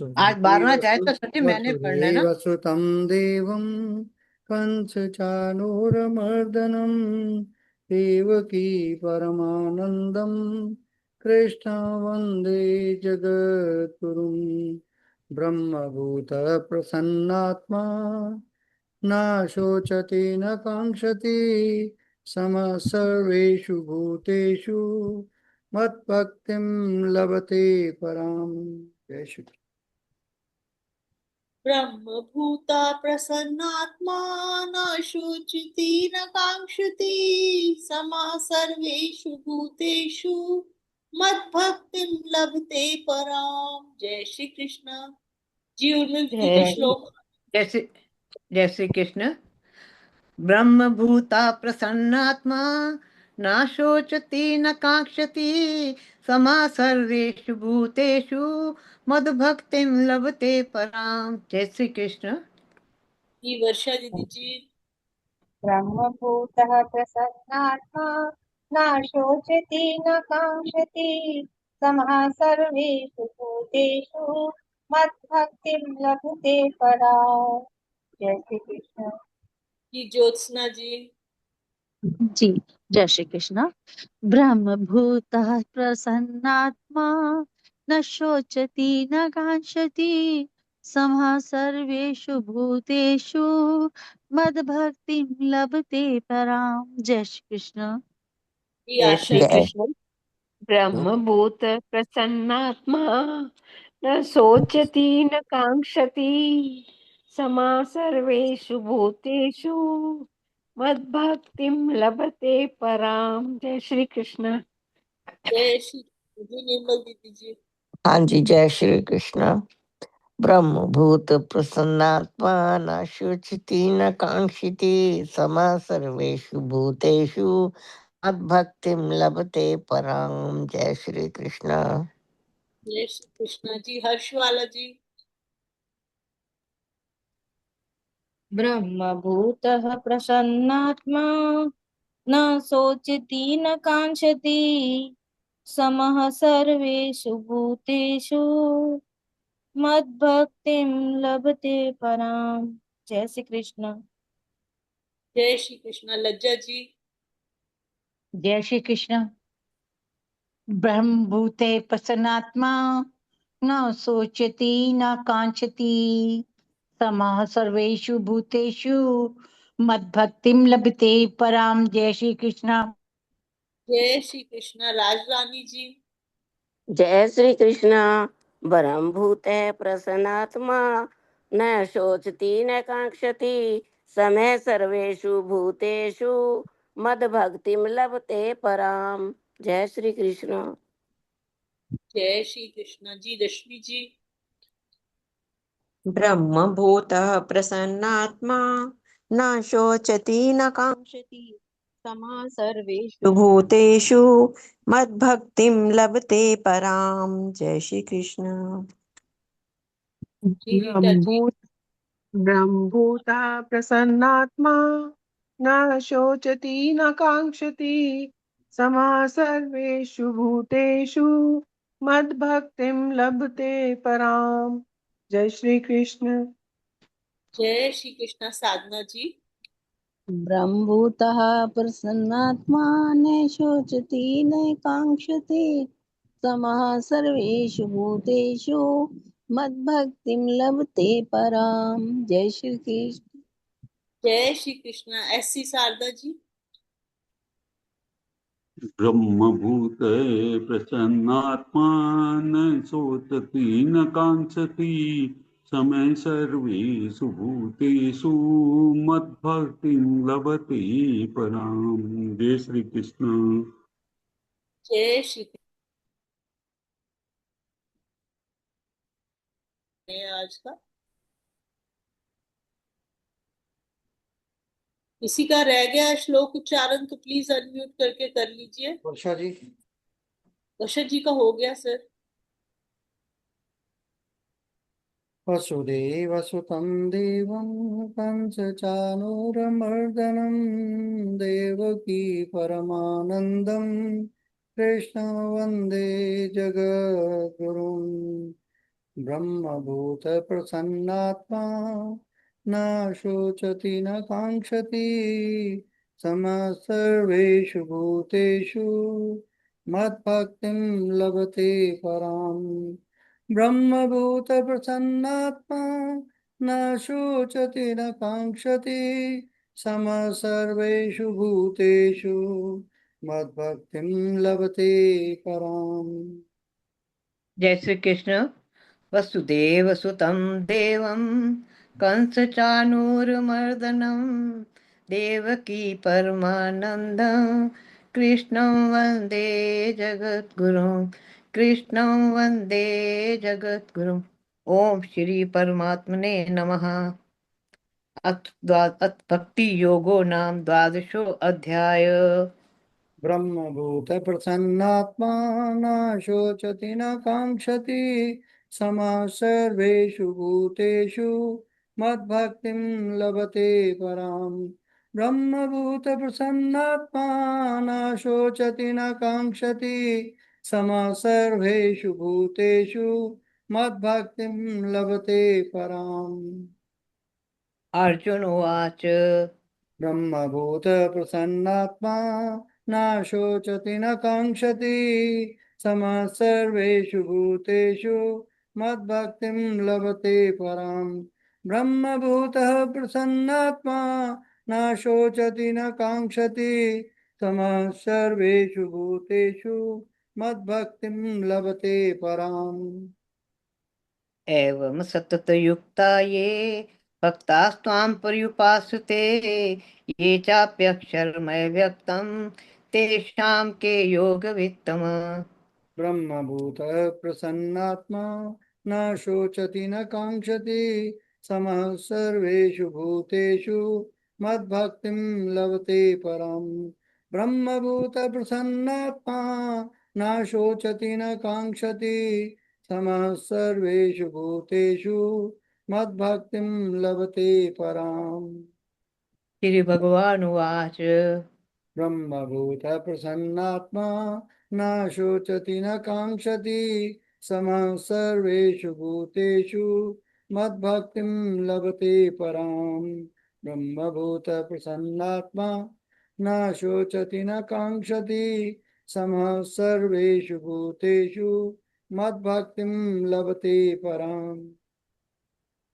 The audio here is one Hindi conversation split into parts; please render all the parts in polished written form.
आज 12वां अध्याय तो सच्ची मैंने पढ़ना है ना। वसुदेवसुतं देवं कंसचाणूरमर्दनं देवकी परमानन्दं कृष्णं वन्दे जगद्गुरुं ब्रह्मभूतः प्रसन्नात्मा न शोचति न काङ्क्षति समः सर्वेषु भूतेषु मद्भक्तिं लभते पराम्। जय श्री कृष्ण। ब्रह्मभूता प्रसन्नात्मा न शोचति न काङ्क्षति समः सर्वेषु भूतेषु मद्भक्तिं लभते पराम। जय श्री कृष्ण जी। उर्मिल जी जय कुछ श्लोक। जय श्री जय श्री कृष्ण। ब्रह्मभूता प्रसन्नात्मा न शोचति न काङ्क्षति समः सर्वेषु भूतेषु मद्भक्तिं लभते पराम। जय श्री कृष्ण। जी वर्षा दीदी जी। ब्रह्मभूतः प्रसन्नात्मा न शोचति न काङ्क्षति समः सर्वेषु भूतेषु मद्भक्तिं लभते पराम्। जय श्री कृष्ण जी ज्योत्सना जी। जी जय श्री कृष्ण। ब्रह्मभूतः प्रसन्नात्मा न शोचति न काङ्क्षति समः सर्वेषु भूतेषु मद्भक्तिं लभते पराम। जय श्री कृष्ण। जी जय आशा श्री जी। कृष्ण। ब्रह्मभूत प्रसन्नात्मा न शोचति न काङ्क्षति समः सर्वेषु भूतेषु मद्भक्तिं लभते पराम। जय श्री कृष्ण। जय श्री कृष्ण जी। निर्मल दीदी जी। हाँ जी, जय श्री कृष्ण। ब्रह्म भूत प्रसन्नात्मा न शुचिति न कांक्षिति समः सर्वेषु भूतेषु मद्भक्तिं लभते पराम। जय श्री कृष्ण। जय श्री कृष्ण जी। हर्षवाला जी। ब्रह्मभूतः प्रसन्नात्मा न शोचति न काङ्क्षति समः सर्वेषु भूतेषु मद्भक्तिं लभते पराम। जय श्री कृष्ण। जय श्री कृष्ण लज्जा जी। जय श्री कृष्ण। ब्रह्मभूते प्रसन्नात्मा न शोचति न कांचति समः सर्वेषु भूतेषु मद्भक्तिं लभते पराम। जय श्री कृष्ण। जय श्री कृष्ण राजरानी जी। जय श्री कृष्ण। परम भूत है प्रसन्नात्मा न शोचति न कांक्षति समय सर्वेषु भूतेषु मद भक्तिम लभते पराम। जय श्री कृष्ण। जय श्री कृष्ण जी। रश्मि जी। ब्रह्मभूतः प्रसन्नात्मा न शोचति न काङ्क्षति समः सर्वेषु भूतेषु मद्भक्तिं लभते पराम। जय श्री कृष्ण। जी रीता जी। ब्रह्मभूतः प्रसन्नात्मा न शोचति न काङ्क्षति समः सर्वेषु भूतेषु मद्भक्तिं लभते पराम। जय श्री कृष्ण। जय श्री कृष्ण साधना जी। ब्रह्मभूतः प्रसन्नात्मा न शोचति न काङ्क्षति समः सर्वेषु भूतेषु मद्भक्तिं लभते पराम। जय श्री कृष्ण। जय श्री कृष्ण एससी शारदा जी। ब्रह्मभूते प्रसन्नात्मा न शोचति न कांक्षति समय सर्वेषु भूतेषु मद्भक्तिं लभते पराम। जय श्री कृष्ण। जय श्री कृष्ण। आज का किसी का रह गया श्लोक उच्चारण तो प्लीज अनम्यूट करके कर लीजिए। वर्षा जी। वर्षा जी का हो गया सर। वसुदेवसुतं देवं कंसचाणूरमर्दनं देवकी परमानन्दं कृष्णं वन्दे जगद्गुरुं ब्रह्मभूतप्रसन्नात्मा न शोचति न काङ्क्षति समः सर्वेषु भूतेषु मद्भक्तिं लभते पराम् ब्रह्मभूतप्रसन्नात्मा न शोचति न काङ्क्षति समः सर्वेषु भूतेषु मद्भक्तिं लभते पराम्। जय श्री कृष्ण। वसुदेव सुतं देवं कंसचानूरमर्दनं देवकी परमानन्दं कृष्णं वन्दे जगद्गुरुं कृष्णं वन्दे जगद्गुरुम्। ओम श्री परमात्मने नमः। अथ भक्ति योगो नाम द्वादशो अध्याय। ब्रह्मभूतप्रसन्नात्मा न शोचति न काङ्क्षति समः सर्वेषु भूतेषु मद्भक्तिं लभते पराम् ब्रह्मभूतप्रसन्नात्मा न शोचति न काङ्क्षति समः सर्वेषु भूतेषु मद्भक्तिं लभते पराम्। अर्जुन उवाच ब्रह्मभूतप्रसन्नात्मा न शोचति न काङ्क्षति समः सर्वेषु भूतेषु मद्भक्तिं लभते पराम् ब्रह्मभूतः प्रसन्नात्मा न शोचति न काङ्क्षति समः सर्वेषु भूतेषु मद्भक्तिं लभते पराम्। एवं सततयुक्ता ये भक्तास्त्वां पर्युपासते ये चाप्यक्षरमय व्यक्तं तेषां के योगवित्तम। ब्रह्मभूतः प्रसन्नात्मा न शोचति न काङ्क्षति समः सर्वेषु भूतेषु मद्भक्तिं लभते पराम् ब्रह्मभूतप्रसन्नात्मा न शोचति न काङ्क्षति समः सर्वेषु भूतेषु मद्भक्तिं लभते पराम्। श्री भगवान उवाच ब्रह्मभूतप्रसन्नात्मा न शोचति न काङ्क्षति समः सर्वेषु भूतेषु मद्भक्तिं लभते पराम् ब्रह्मभूतप्रसन्नात्मा न शोचति न काङ्क्षति समः सर्वेषु भूतेषु मद्भक्तिं लभते पराम्।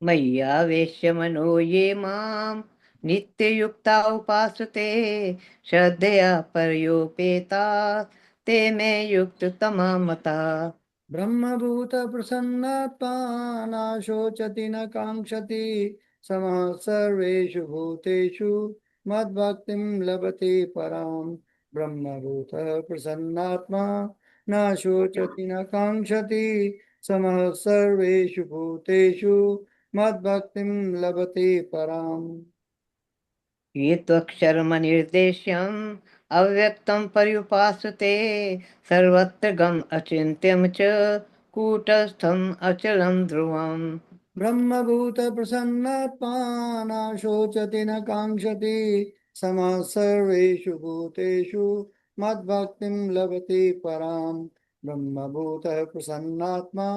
मय्यावेश्य मनो ये मां नित्ययुक्ता उपासते श्रद्धया पर्योपेता ते मे युक्ततमा मता। ब्रह्मभूतप्रसन्नात्मा न शोचति न काङ्क्षति समः सर्वेषु भूतेषु मद्भक्तिं लभते पराम् ब्रह्मभूतप्रसन्नात्मा न शोचति न काङ्क्षति समः सर्वेषु भूतेषु मद्भक्तिं लभते पराम्। ये त्वक्षरमनिर्देश्यम् अव्यक्तं पर्युपासते सर्वत्र गम अचिन्त्यं च कूटस्थम् अचलं ध्रुवम्। ब्रह्मभूतप्रसन्नात्मा न शोचति न काङ्क्षति समः सर्वेषु भूतेषु मद्भक्तिं लभते पराम् ब्रह्मभूतः प्रसन्नात्मा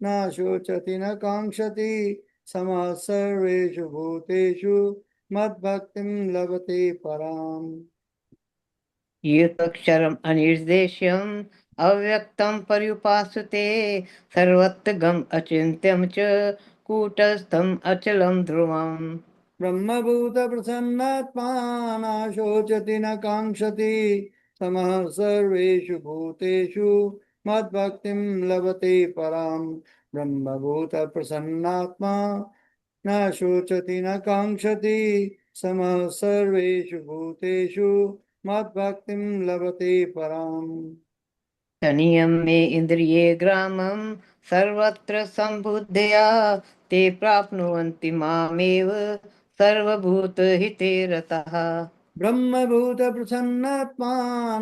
न शोचति न काङ्क्षति समः सर्वेषु भूतेषु मद्भक्तिं लभते पराम्। ये त्वक्षरम् अनिर्देश्यम् अव्यक्तं पर्युपासते सर्वत्र गम अचिन्त्यं च कूटस्थम् अचलं ध्रुवम्। ब्रह्मभूतप्रसन्नात्मा न शोचति न काङ्क्षति समः सर्वेषु भूतेषु मद्भक्तिं लभते पराम् ब्रह्मभूतप्रसन्नात्मा न शोचति न काङ्क्षति समः सर्वेषु भूतेषु मद्भक्तिं लभते पराम्। तनियं मे इन्द्रिये ग्रामं सर्वत्र सम्बुद्धया ते प्राप्नुवन्ति मामेव सर्वभूतहिते रतः। ब्रह्मभूतप्रसन्नात्मा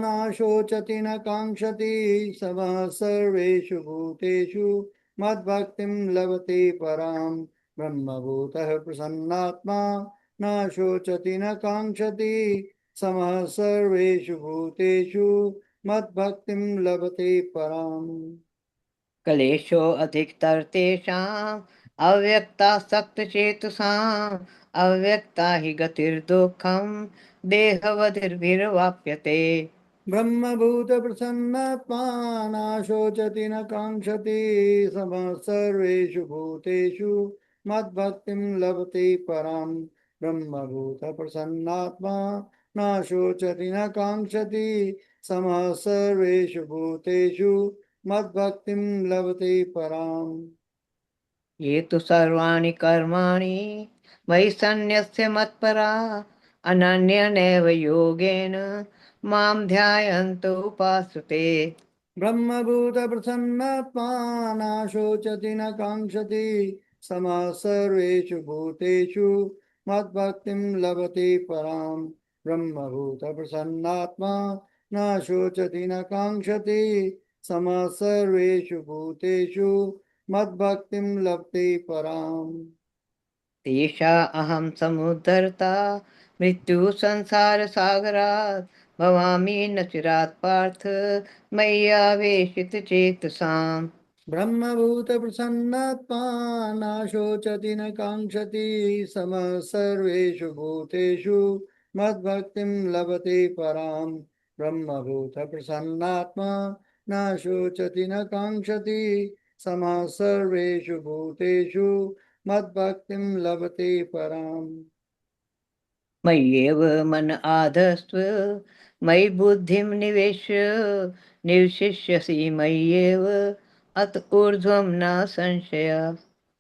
न शोचति न काङ्क्षति समः सर्वेषु भूतेषु मद्भक्तिं लभते पराम् ब्रह्मभूतः प्रसन्नात्मा न शोचति न काङ्क्षति समः सर्वेषु भूतेषु मद्भक्तिं लभते पराम्। क्लेशो अधिकतर तेषाम् अव्यक्तासक्तचेतसाम् अव्यक्ता हि गतिर्दुःखम् देहवधिर्भिर्वाप्यते। ब्रह्मभूतप्रसन्नात्मा नाशोचति न काङ्क्षति समः सर्वेषु भूतेषु मद्भक्तिं लभते पराम्। ब्रह्मभूतप्रसन्नात्मा नाशोचति न काङ्क्षति समः सर्वेषु भूतेषु मद्भक्तिं लभते पराम्। ये तु सर्वाणि कर्माणि मयि सन्न्यस्य मत्परा अनन्यनेव योगेन मां ध्यायन्त उपासते। ब्रह्मभूतप्रसन्नात्मा नाशोचति न काङ्क्षति समः सर्वेषु भूतेषु मद्भक्तिं लभते पराम्। ब्रह्मभूतप्रसन्नात्मा नाशोचति न काङ्क्षति समः सर्वेषु भूतेषु मद्भक्तिं लभते पराम्। तेषा अहं समुद्धर्ता मृत्युसंसारसागरात् भवामि न चिरात् पार्थ मय्यावेशितचेतसाम्। ब्रह्मभूतप्रसन्नात्मा नाशोचति न काङ्क्षति समः सर्वेषु भूतेषु मद्भक्तिं लभते पराम्। ब्रह्मभूतप्रसन्नात्मा नाशोचति न काङ्क्षति समः सर्वेषु भूतेषु मद्भक्तिं लभते पराम्। मय्येव मन आधस्त्व मयि बुद्धिं निवेश्य निवशिष्यसि मय्येव अत ऊर्ध्वं न संशय।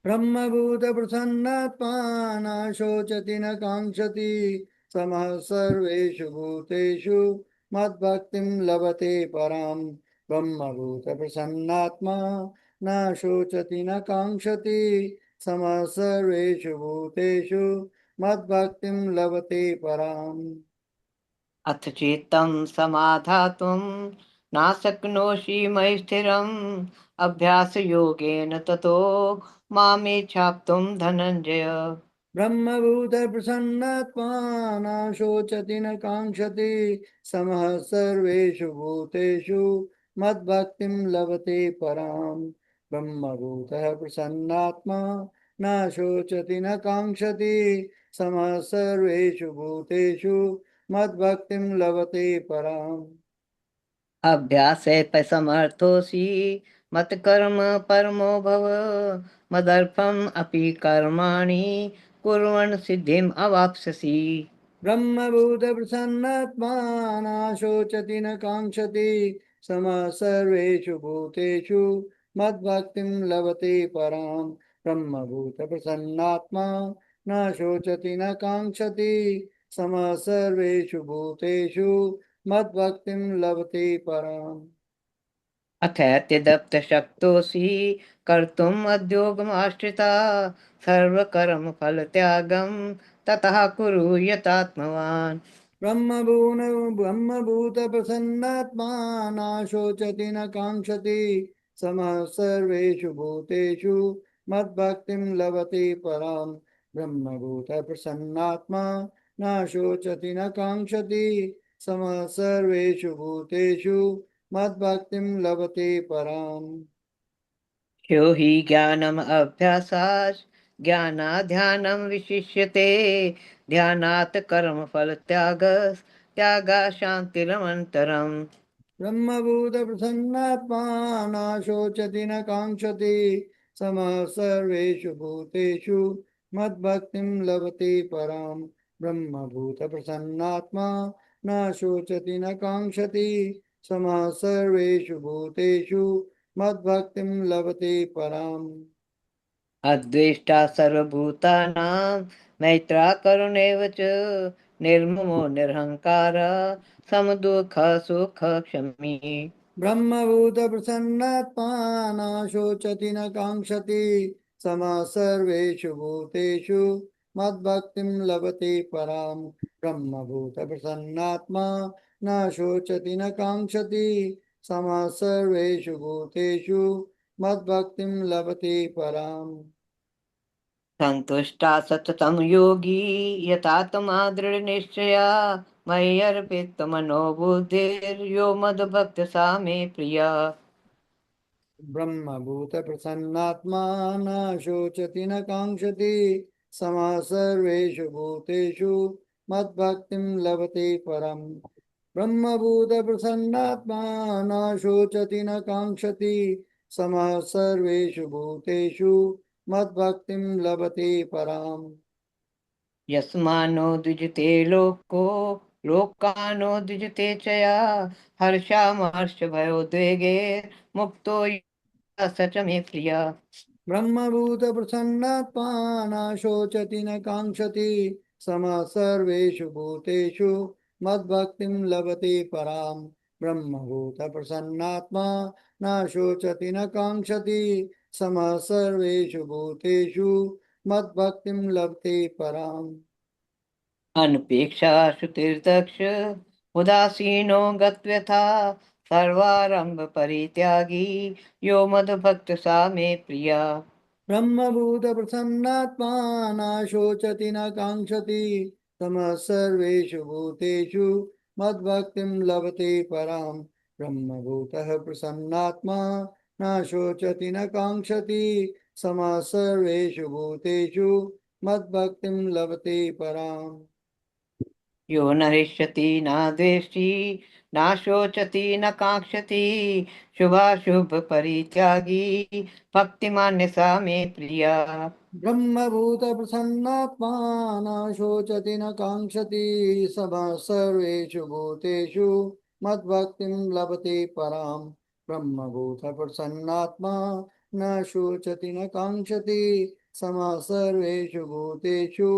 ब्रह्मभूतप्रसन्नात्मा नाशोचति न काङ्क्षति समः सर्वेषु भूतेषु मद्भक्तिं लभते पराम्। ब्रह्मभूतप्रसन्नात्मा नाशोचति न काङ्क्षति समः सर्वेषु भूतेषु मद्भक्तिं लभते पराम्। अथ चित्तं समाधातुं न शक्नोषि मयि स्थिरम् अभ्यासयोगेन ततो मामेच्छाप्तुं धनञ्जय। ब्रह्मभूतप्रसन्नात्मा नाशोचति न काङ्क्षति समः सर्वेषु भूतेषु मद्भक्तिं लभते पराम्। ब्रह्मभूतः प्रसन्नात्मा नाशोचति न काङ्क्षति समः सर्वेषु भूतेषु मद्भक्तिं लभते पराम्। अभ्यासे समर्थोऽसि मत्कर्म परमो भव मदर्पम् अपि कर्माणि कुर्वन् सिद्धिम् अवाप्स्यसि। ब्रह्मभूतप्रसन्नात्मा नाशोचति न काङ्क्षति समः सर्वेषु भूतेषु मद्भक्तिं लभते पराम्। ब्रह्मभूतप्रसन्नात्मा नाशोचति न काङ्क्षति समः सर्वेषु भूतेषु मद्भक्तिं लभते पराम्। अथैत्यदप्तशक्तोऽसि कर्तुम् उद्योगमाश्रिता सर्वकर्मफलत्यागं ततः कुरु यतात्मवान्। ब्रह्मभूतप्रसन्नात्मा नाशोचति न काङ्क्षति समः सर्वेषु भूतेषु मद्भक्तिं लभते पराम्। ब्रह्मभूतप्रसन्नात्मा नाशोचति न काङ्क्षति समः सर्वेषु भूतेषु मद्भक्तिं लभते पराम्। यो हि ज्ञानम् अभ्यासात् ज्ञानाध्यानं विशिष्यते ध्यानात् कर्मफलत्यागात् शान्तिरमन्तरम्। ब्रह्मभूतप्रसन्नात्मा नाशोचति न काङ्क्षति समः सर्वेषु भूतेषु मद्भक्तिं लभते पराम्। ब्रह्मभूतप्रसन्नात्मा नाशोचति न काङ्क्षति समः सर्वेषु भूतेषु मद्भक्तिं लभते पराम्। अद्वेष्टा सर्वभूतानां मैत्रा करुणैव च निर्ममो निरहङ्कारः समदुःखसुखक्षमी। ब्रह्मभूतप्रसन्नात्मा नाशोचति न काङ्क्षति समः सर्वेषु भूतेषु मद्भक्तिं लभते पराम्। ब्रह्मभूतप्रसन्नात्मा नाशोचति न काङ्क्षति समः सर्वेषु भूतेषु मद्भक्तिं लभते पराम्। सन्तुष्टा सततं योगी यतात्मा दृढनिश्चया मयि अर्पितमनो बुद्धिर्यो मद्भक्तः सा मे प्रिया। ब्रह्मभूत प्रसन्नात्मा न शोचति न काङ्क्षति समः सर्वेषु भूतेषु मद्भक्तिं लभते परम् ब्रह्मभूत प्रसन्नात्मा न शोचति न काङ्क्षति समः सर्वेषु भूतेषु मद्भक्तिं लभते पराम् यस्मानो द्विजते लोको लोकानो द्विजते च या हर्षामर्षभयोद्वेगे मुक्तो यः स च मे प्रिया। ब्रह्मभूत प्रसन्नात्मा न शोचति न काङ्क्षति समः सर्वेषु भूतेषु मद्भक्तिं लभते पराम् ब्रह्मभूत प्रसन्नात्मा न शोचति न काङ्क्षति समः सर्वेषु भूतेषु मद्भक्तिं लभते पराम् अनपेक्षा श्रुतिर्दक्ष उदासीनो गत्व्यथा सर्वारंभ परित्यागी यो मद्भक्त सा मे प्रिया। ब्रह्मभूत प्रसन्नात्मा न शोचति न काङ्क्षति समः सर्वेषु भूतेषु मद्भक्तिं लभते पराम् ब्रह्मभूतः प्रसन्नात्मा न शोचति न काङ्क्षति समः सर्वेषु भूतेषु मद्भक्तिं लभते पराम् यो न हृष्यति न द्वेष्टि न शोचति न काङ्क्षति शुभाशुभ परित्यागी भक्तिमान्य सा मे प्रिया। ब्रह्मभूत प्रसन्नात्मा न शोचति न काङ्क्षति समः सर्वेषु भूतेषु मद्भक्तिं लभते पराम् ब्रह्मभूत प्रसन्नात्मा न शोचति न काङ्क्षति समः सर्वेषु भूतेषु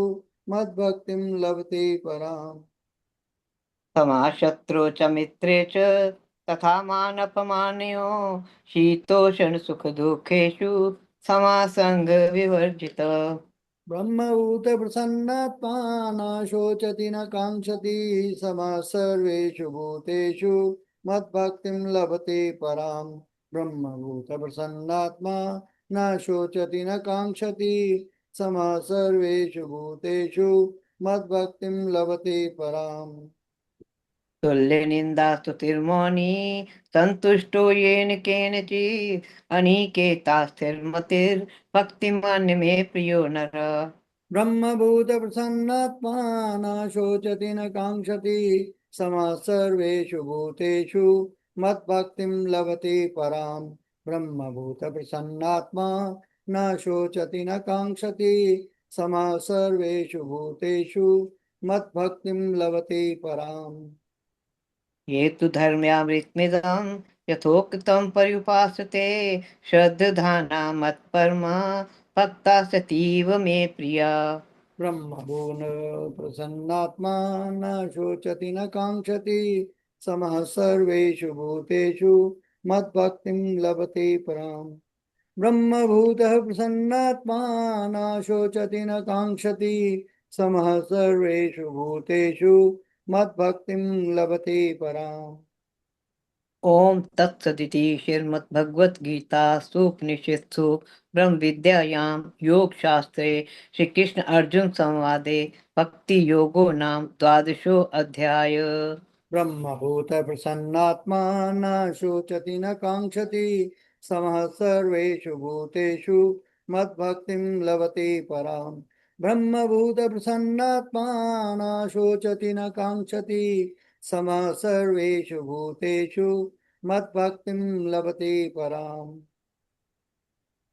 मद्भक्तिं लभते पराम् समाशत्रु च मित्रे च तथा मानपमानयो शीतोषण सुख दुःखेषु समासंग विवर्जित। ब्रह्मभूत प्रसन्नात्मा न शोचति न काङ्क्षति समः सर्वेषु भूतेषु मद्भक्तिं लभते पराम् ब्रह्मभूत प्रसन्नात्मा न शोचति न काङ्क्षति समः सर्वेषु भूतेषु मद्भक्तिं लभते पराम् तुल्य निंदा स्तुतिर्मौनी संतुष्टो येन केनचित् अनिकेता स्थिरमतिर् भक्तिमान्य मे प्रियो नर। ब्रह्मभूत प्रसन्नात्मा न शोचति न काङ्क्षति समः सर्वेषु भूतेषु मद्भक्तिं लभते पराम् ब्रह्मभूत प्रसन्नात्मा न शोचति न काङ्क्षति समः सर्वेषु भूतेषु मद्भक्तिं लभते पराम् ये तु धर्म्यामृतमिदं यथोक्तं पर्युपासते श्रद्धाना मत्परमा भक्ता सतीव मे प्रिया। ब्रह्मभून प्रसन्नात्मा न शोचति न काङ्क्षति समः सर्वेषु भूतेषु मद्भक्तिं लभते पराम् ब्रह्मभूतः प्रसन्नात्मा न शोचति न काङ्क्षति समः सर्वेषु भूतेषु मद्भक्तिं लभते पराम् ओम तत्सदिति श्रीमद्भगवद्गीतासु उपनिषत्सु ब्रह्म विद्यायां योग शास्त्रे श्री कृष्ण अर्जुन संवादे भक्ति योगो नाम द्वादशो अध्याय। ब्रह्मभूत प्रसन्नात्मा न शोचति न काङ्क्षति समः सर्वेषु भूतेषु मद्भक्तिं लभते पराम् ब्रह्मभूत प्रसन्नात्मा न शोचति न काङ्क्षति समः सर्वेषु भूतेषु मद्भक्तिं लभते पराम्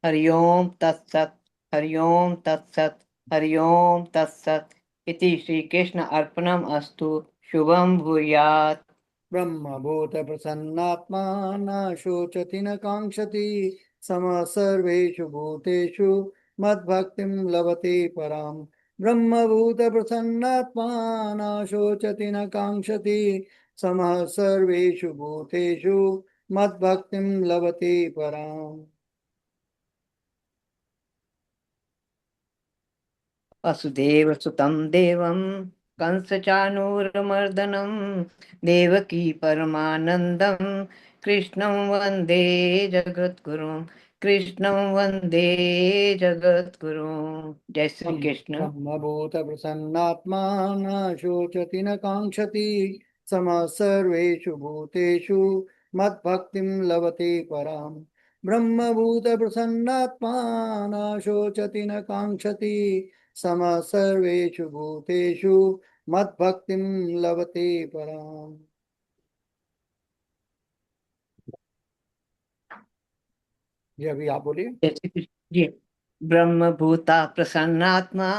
हरि ओम तत्सत् हरि ओम तत्सत् हरि ओम तत्सत् इति श्री कृष्ण अर्पणम अस्तु। शुभम भूयात्। ब्रह्मभूत प्रसन्नात्मा न शोचति न काङ्क्षति समः सर्वेषु भूतेषु मद्भक्तिं लभते पराम् ब्रह्मभूत प्रसन्नात्मा न शोचति न काङ्क्षति समः सर्वेषु भूतेषु मद्भक्तिं लभते पराम् वसुदेव सुतं देवं कंसचानूरमर्दनं देवकी परमानन्दं कृष्णं वन्दे जगद्गुरुं कृष्णं वन्दे जगद्गुरुं। जय श्री कृष्ण। ब्रह्मभूत प्रसन्नात्मा न शोचति न काङ्क्षति समः सर्वेषु भूतेषु मद्भक्तिं लभते पराम् ब्रह्मभूत प्रसन्नात्मा न शोचति न कांक्षति समः सर्वेषु भूतेषु मद्भक्तिं लभते पराम्। ये अभी आप बोलिए। जैसे कि जी, ब्रह्म भूता प्रसन्नात्मा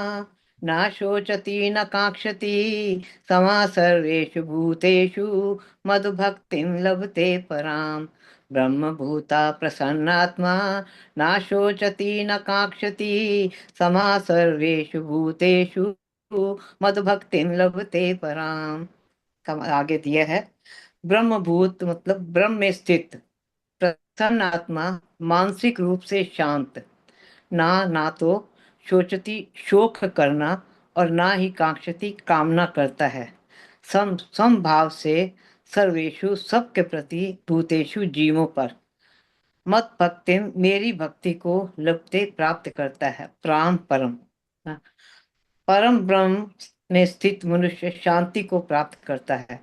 न शोचति न कांक्षति समा सर्वेषु भूतेषु मधुभक्तिं लभते पराम। ब्रह्म भूता प्रसन्नात्मा न शोचति न कांक्षति समा सर्वेषु भूतेषु मधुभक्तिं लभते पराम। आगे दिया है ब्रह्म भूत मतलब ब्रह्म में स्थित, प्रसन्न आत्मा मानसिक रूप से शांत, ना तो शोचती शोक करना और ना ही कांक्षती कामना करता है, समभाव से सर्वेषु सबके प्रति भूतेषु जीवों पर मत भक्ति मेरी भक्ति को लभते प्राप्त करता है। प्राम परम परम ब्रह्म में स्थित मनुष्य शांति को प्राप्त करता है।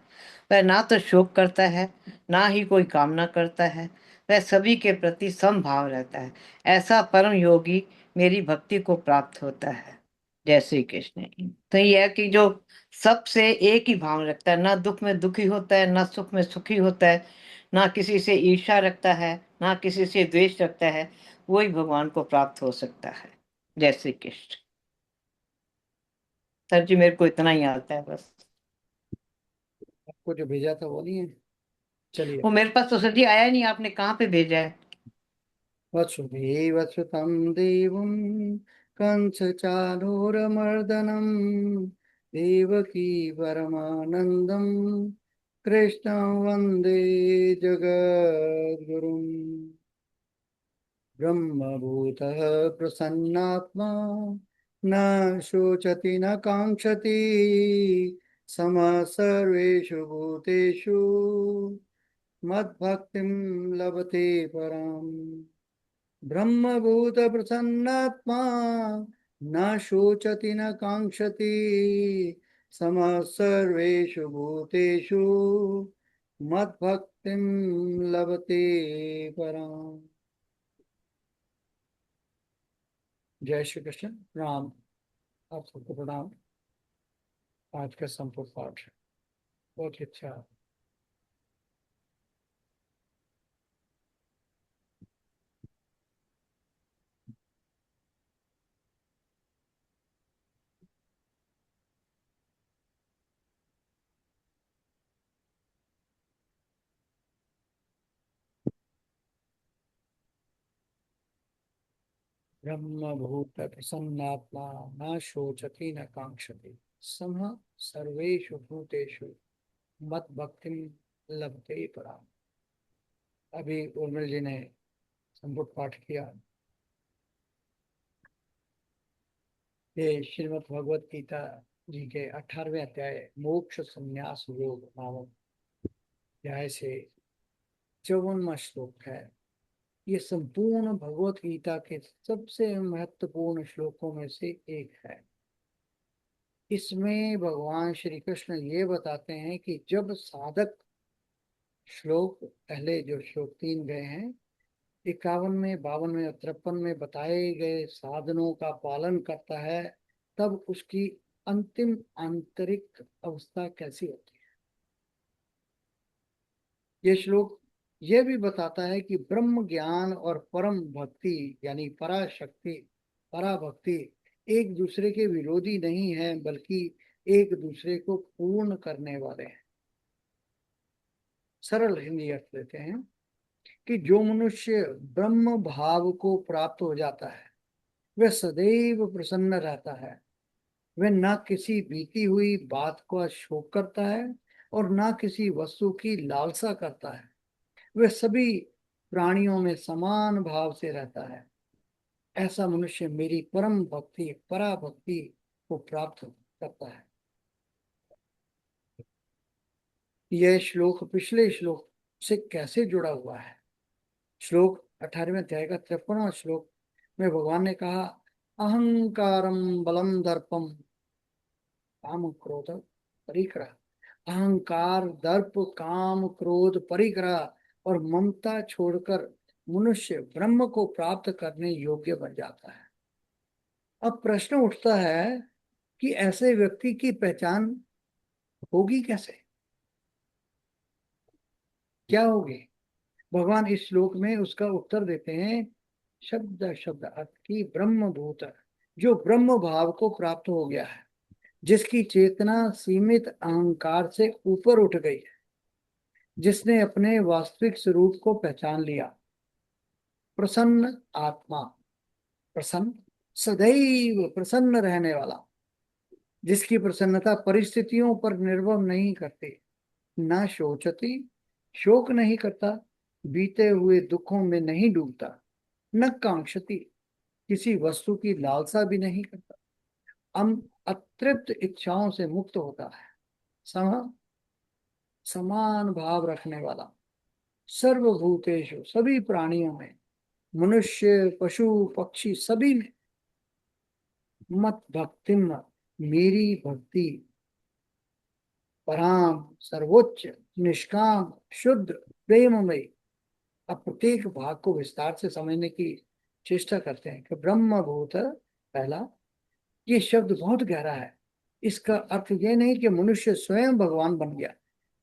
वह ना तो शोक करता है ना ही कोई कामना करता है, वह सभी के प्रति समभाव रहता है। ऐसा परम योगी मेरी भक्ति को प्राप्त होता है। जय श्री कृष्ण। तो यह है कि जो सबसे एक ही भाव रखता है, ना दुख में दुखी होता है ना सुख में सुखी होता है, ना किसी से ईर्ष्या रखता है ना किसी से द्वेष रखता है, वही भगवान को प्राप्त हो सकता है। जय श्री कृष्ण। सर जी मेरे को इतना ही आता है बस। आपको जो भेजा था वो नहीं है? चलिए। वो मेरे पास तो सर जी आया नहीं, आपने कहाँ पे भेजा है? वसुदेव सुतं देवं कंसचाणूरमर्दनं देवकी परमानन्दं कृष्णं वन्दे जगद्गुरुम्। ब्रह्मभूतः प्रसन्नात्मा न शोचति न काङ्क्षति समः सर्वेषु भूतेषु मद्भक्तिं लभते पराम्। ब्रह्मभूत प्रसन्नात्मा न शोचति न कांक्षति समः सर्वेषु भूतेषु मद्भक्तिं लभते पराम्। जय श्री कृष्ण। राम आप सबको प्रणाम। आज का संपूर्ण पाठ बहुत ही अच्छा। ब्रह्मभूत प्रसन्नात्मा न शोचति न कांक्षति समः सर्वेषु भूतेषु मद्भक्तिं लभते पराम्। अभी उर्मिल जी ने संपुट पाठ किया। ये श्रीमद् भगवत गीता जी के 18वें अध्याय मोक्ष संन्यास योग नामक अध्याय से 54वां श्लोक है। ये संपूर्ण भगवत गीता के सबसे महत्वपूर्ण श्लोकों में से एक है। इसमें भगवान श्री कृष्ण ये बताते हैं कि जब साधक श्लोक पहले जो श्लोक 3 गए हैं 51वें 52वें और 53 में बताए गए साधनों का पालन करता है, तब उसकी अंतिम आंतरिक अवस्था कैसी होती है। ये श्लोक ये भी बताता है कि ब्रह्म ज्ञान और परम भक्ति यानी पराशक्ति पराभक्ति एक दूसरे के विरोधी नहीं है, बल्कि एक दूसरे को पूर्ण करने वाले हैं। सरल हिंदी अर्थ लेते हैं कि जो मनुष्य ब्रह्म भाव को प्राप्त हो जाता है वह सदैव प्रसन्न रहता है। वह न किसी बीती हुई बात का शोक करता है और न किसी वस्तु की लालसा करता है। वह सभी प्राणियों में समान भाव से रहता है। ऐसा मनुष्य मेरी परम भक्ति पराभक्ति को प्राप्त करता है। यह श्लोक पिछले श्लोक से कैसे जुड़ा हुआ है? श्लोक 18वें अध्याय का 53वां श्लोक में भगवान ने कहा अहंकारम बलम दर्पम काम क्रोध परिग्रह। अहंकार दर्प काम क्रोध परिग्रह और ममता छोड़कर मनुष्य ब्रह्म को प्राप्त करने योग्य बन जाता है। अब प्रश्न उठता है कि ऐसे व्यक्ति की पहचान होगी कैसे, क्या होगी? भगवान इस श्लोक में उसका उत्तर देते हैं शब्द शब्द अर्थ की ब्रह्म भूत, जो ब्रह्म भाव को प्राप्त हो गया है, जिसकी चेतना सीमित अहंकार से ऊपर उठ गई है, जिसने अपने वास्तविक स्वरूप को पहचान लिया। प्रसन्न आत्मा, प्रसन्न, सदैव प्रसन्न रहने वाला, जिसकी प्रसन्नता परिस्थितियों पर निर्भर नहीं करती, न शोचती, शोक नहीं करता, बीते हुए दुखों में नहीं डूबता, न कांक्षती, किसी वस्तु की लालसा भी नहीं करता, अतृप्त इच्छाओं से मुक्त होता है, समान भाव रखने वाला, सर्वभूतेषु, सभी प्राणियों में, मनुष्य पशु पक्षी सभी में, मत भक्तिम, मेरी भक्ति, पराम, सर्वोच्च, निष्काम, शुद्ध, प्रेममय। अब प्रत्येक भाग को विस्तार से समझने की चेष्टा करते हैं कि ब्रह्म भूत, पहला, ये शब्द बहुत गहरा है। इसका अर्थ ये नहीं कि मनुष्य स्वयं भगवान बन गया,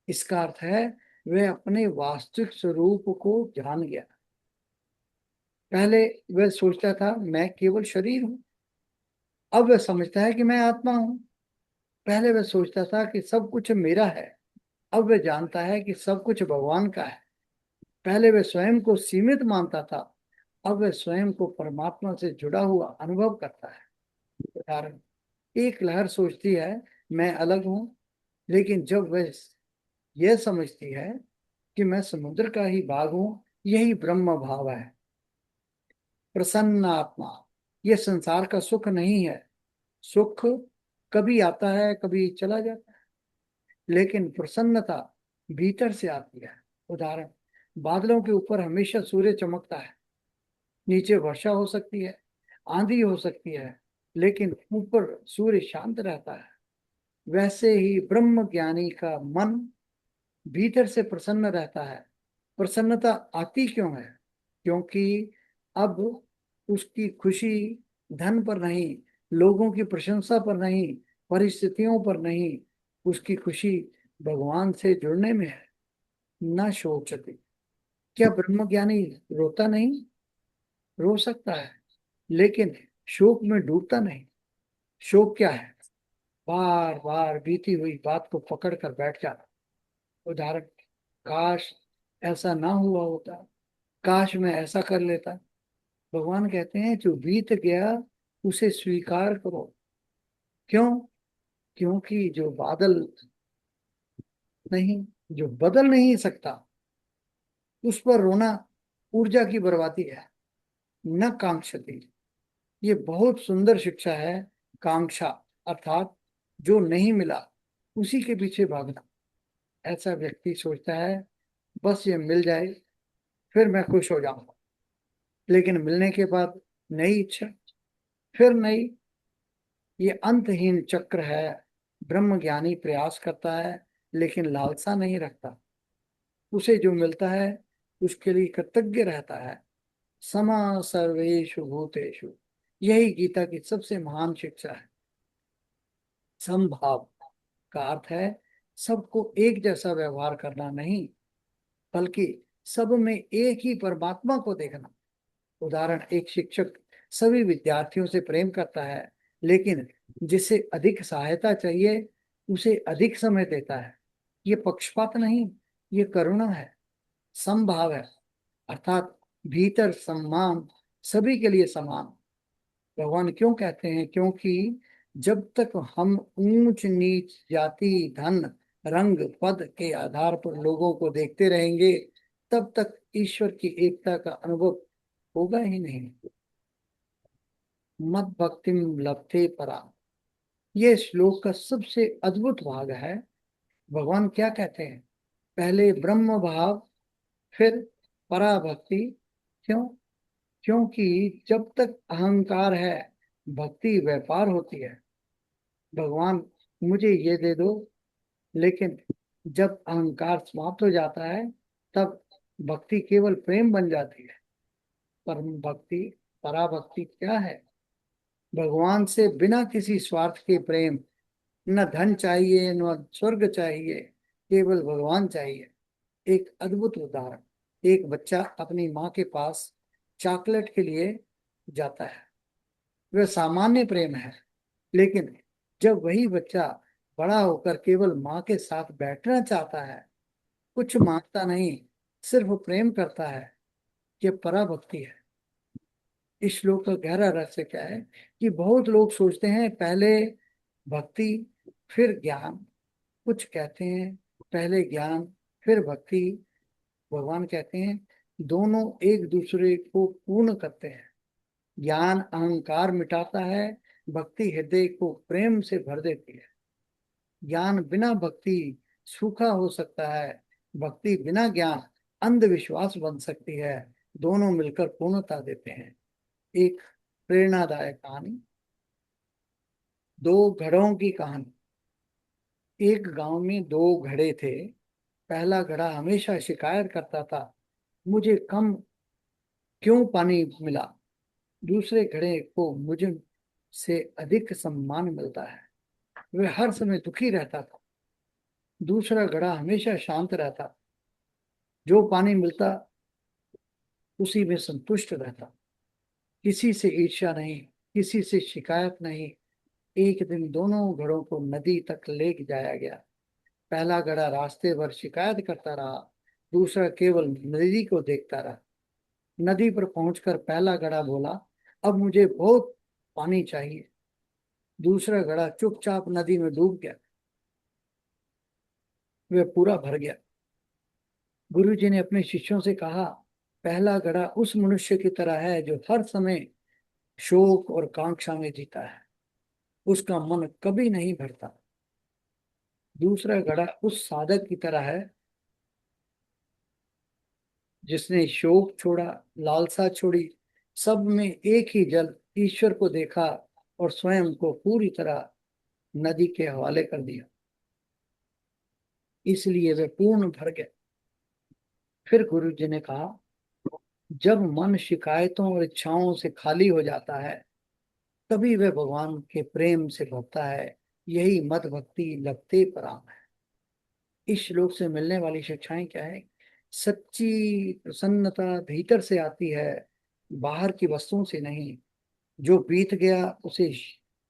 इसका अर्थ है वह अपने वास्तविक स्वरूप को जान गया। पहले वह सोचता था मैं केवल शरीर हूं, अब वह समझता है कि मैं आत्मा हूं। पहले वह सोचता था कि सब कुछ मेरा है, अब वह जानता है कि सब कुछ भगवान का है। पहले वह स्वयं को सीमित मानता था, अब वह स्वयं को परमात्मा से जुड़ा हुआ अनुभव करता है। उदाहरण, एक लहर सोचती है मैं अलग हूं, लेकिन जब वह यह समझती है कि मैं समुद्र का ही भाग हूं, यही ब्रह्म भाव है। प्रसन्न आत्मा, यह संसार का सुख नहीं है। सुख कभी आता है कभी चला जाता है, लेकिन प्रसन्नता भीतर से आती है। उदाहरण, बादलों के ऊपर हमेशा सूर्य चमकता है, नीचे वर्षा हो सकती है, आंधी हो सकती है, लेकिन ऊपर सूर्य शांत रहता है। वैसे ही ब्रह्म ज्ञानी का मन भीतर से प्रसन्न रहता है। प्रसन्नता आती क्यों है? क्योंकि अब उसकी खुशी धन पर नहीं, लोगों की प्रशंसा पर नहीं, परिस्थितियों पर नहीं, उसकी खुशी भगवान से जुड़ने में है। न शोचती, क्या ब्रह्मज्ञानी रोता नहीं? रो सकता है, लेकिन शोक में डूबता नहीं। शोक क्या है? बार बार बीती हुई बात को पकड़ कर बैठ जाना। उदाहरण, काश ऐसा ना हुआ होता, काश मैं ऐसा कर लेता। भगवान कहते हैं जो बीत गया उसे स्वीकार करो। क्यों? क्योंकि जो बादल नहीं, जो बदल नहीं सकता, उस पर रोना ऊर्जा की बर्बादी है। न कांक्षती, ये बहुत सुंदर शिक्षा है। कांक्षा अर्थात जो नहीं मिला उसी के पीछे भागना। ऐसा व्यक्ति सोचता है बस ये मिल जाए फिर मैं खुश हो जाऊंगा, लेकिन मिलने के बाद नई इच्छा, फिर नई, ये अंतहीन चक्र है। ब्रह्मज्ञानी प्रयास करता है लेकिन लालसा नहीं रखता, उसे जो मिलता है उसके लिए कृतज्ञ रहता है। समा सर्वेषु भूतेषु, यही गीता की सबसे महान शिक्षा है। समभाव का अर्थ है सबको एक जैसा व्यवहार करना नहीं, बल्कि सब में एक ही परमात्मा को देखना। उदाहरण, एक शिक्षक सभी विद्यार्थियों से प्रेम करता है, लेकिन जिसे अधिक सहायता चाहिए उसे अधिक समय देता है। ये पक्षपात नहीं, ये करुणा है, समभाव है, अर्थात भीतर सम्मान, सभी के लिए समान। भगवान क्यों कहते हैं? क्योंकि जब तक हम ऊंच नीच, जाति, धन, रंग, पद के आधार पर लोगों को देखते रहेंगे, तब तक ईश्वर की एकता का अनुभव होगा ही नहीं। मत भक्तिम लब्धे परा, ये श्लोक का सबसे अद्भुत भाग है। भगवान क्या कहते हैं? पहले ब्रह्म भाव, फिर पराभक्ति। क्यों? क्योंकि जब तक अहंकार है भक्ति व्यापार होती है। भगवान मुझे ये दे दो, लेकिन जब अहंकार समाप्त हो जाता है तब भक्ति केवल प्रेम बन जाती है। परम भक्ति, पराभक्ति क्या है? भगवान से बिना किसी स्वार्थ के प्रेम। न धन चाहिए, न स्वर्ग चाहिए, केवल भगवान चाहिए। एक अद्भुत उदाहरण, एक बच्चा अपनी माँ के पास चॉकलेट के लिए जाता है। वह सामान्य प्रेम है, लेकिन जब वही बच्चा बड़ा होकर केवल माँ के साथ बैठना चाहता है, कुछ मांगता नहीं, सिर्फ प्रेम करता है, ये पराभक्ति है। इस श्लोक का गहरा रहस्य क्या है कि बहुत लोग सोचते हैं पहले भक्ति फिर ज्ञान, कुछ कहते हैं पहले ज्ञान फिर भक्ति। भगवान कहते हैं दोनों एक दूसरे को पूर्ण करते हैं। ज्ञान अहंकार मिटाता है, भक्ति हृदय को प्रेम से भर देती है। ज्ञान बिना भक्ति सूखा हो सकता है, भक्ति बिना ज्ञान अंधविश्वास बन सकती है। दोनों मिलकर पूर्णता देते हैं। एक प्रेरणादायक कहानी, दो घड़ों की कहानी। एक गांव में दो घड़े थे। पहला घड़ा हमेशा शिकायत करता था, मुझे कम क्यों पानी मिला। दूसरे घड़े को मुझे से अधिक सम्मान मिलता है, वह हर समय दुखी रहता था। दूसरा घड़ा हमेशा शांत रहता, जो पानी मिलता उसी में संतुष्ट रहता। किसी से ईर्ष्या नहीं, किसी से शिकायत नहीं। एक दिन दोनों घड़ों को नदी तक ले जाया गया। पहला घड़ा रास्ते भर शिकायत करता रहा, दूसरा केवल नदी को देखता रहा। नदी पर पहुंचकर पहला घड़ा बोला, अब मुझे बहुत पानी चाहिए। दूसरा घड़ा चुपचाप नदी में डूब गया, वह पूरा भर गया। गुरुजी ने अपने शिष्यों से कहा, पहला घड़ा उस मनुष्य की तरह है जो हर समय शोक और कांक्षा में जीता है, उसका मन कभी नहीं भरता। दूसरा घड़ा उस साधक की तरह है जिसने शोक छोड़ा, लालसा छोड़ी, सब में एक ही जल ईश्वर को देखा और स्वयं को पूरी तरह नदी के हवाले कर दिया, इसलिए वे पूर्ण भर गए। फिर गुरु जी ने कहा, जब मन शिकायतों और इच्छाओं से खाली हो जाता है, तभी वह भगवान के प्रेम से भरता है। यही मत भक्ति लभते पराम है। इस श्लोक से मिलने वाली शिक्षाएं क्या है? सच्ची प्रसन्नता भीतर से आती है, बाहर की वस्तुओं से नहीं। जो बीत गया उसे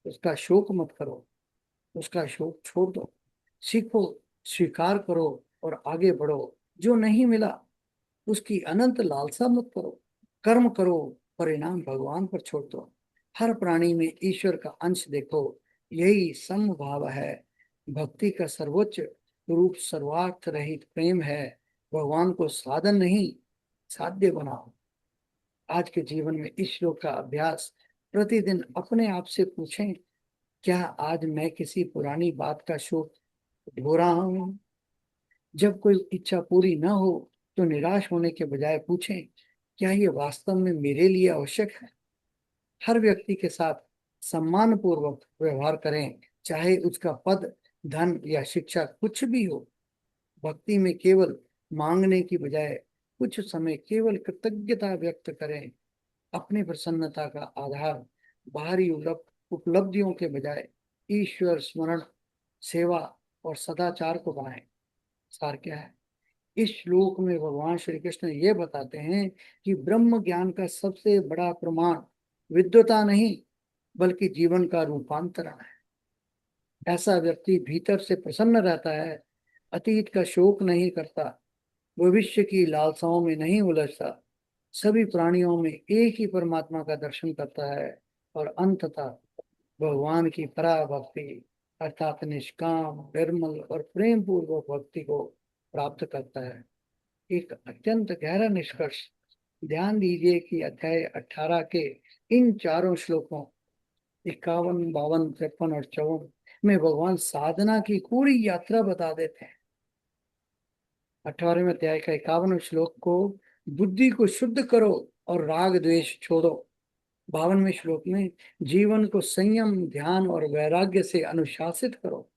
उसका शोक मत करो, उसका शोक छोड़ दो। सीखो, स्वीकार करो और आगे बढ़ो। जो नहीं मिला उसकी अनंत लालसा मत करो। कर्म करो, परिणाम भगवान पर छोड़ दो। हर प्राणी में ईश्वर का अंश देखो, यही समभाव है। भक्ति का सर्वोच्च रूप सर्वार्थ रहित प्रेम है। भगवान को साधन नहीं, साध्य बनाओ। आज के जीवन में इस श्लोक का अभ्यास प्रतिदिन अपने आप से पूछें, क्या आज मैं किसी पुरानी बात का शोक ढो रहा हूं? जब कोई इच्छा पूरी न हो तो निराश होने के बजाय पूछें, क्या ये वास्तव में मेरे लिए आवश्यक है? हर व्यक्ति के साथ सम्मान पूर्वक व्यवहार करें, चाहे उसका पद, धन या शिक्षा कुछ भी हो। भक्ति में केवल मांगने की बजाय कुछ समय केवल कृतज्ञता व्यक्त करें। अपनी प्रसन्नता का आधार बाहरी उपलब्धियों के बजाय ईश्वर स्मरण, सेवा और सदाचार को बनाएं। सार क्या है? इस श्लोक में भगवान श्री कृष्ण ये बताते हैं कि ब्रह्म ज्ञान का सबसे बड़ा प्रमाण विद्वता नहीं, बल्कि जीवन का रूपांतरण है। ऐसा व्यक्ति भीतर से प्रसन्न रहता है, अतीत का शोक नहीं करता, भविष्य की लालसाओं में नहीं उलझता, सभी प्राणियों में एक ही परमात्मा का दर्शन करता है और अंततः भगवान की पराभक्ति अर्थात निष्काम, निर्मल और प्रेम पूर्वक भक्ति को प्राप्त करता है। एक अत्यंत गहरा निष्कर्ष, ध्यान दीजिए कि अध्याय 18 के इन चारों श्लोकों 51, 52, 53 और 54 में भगवान साधना की पूरी यात्रा बता देते हैं। 18वें अध्याय का 51वें श्लोक को बुद्धि को शुद्ध करो और राग द्वेष छोड़ो। 52वें श्लोक में जीवन को संयम, ध्यान और वैराग्य से अनुशासित करो।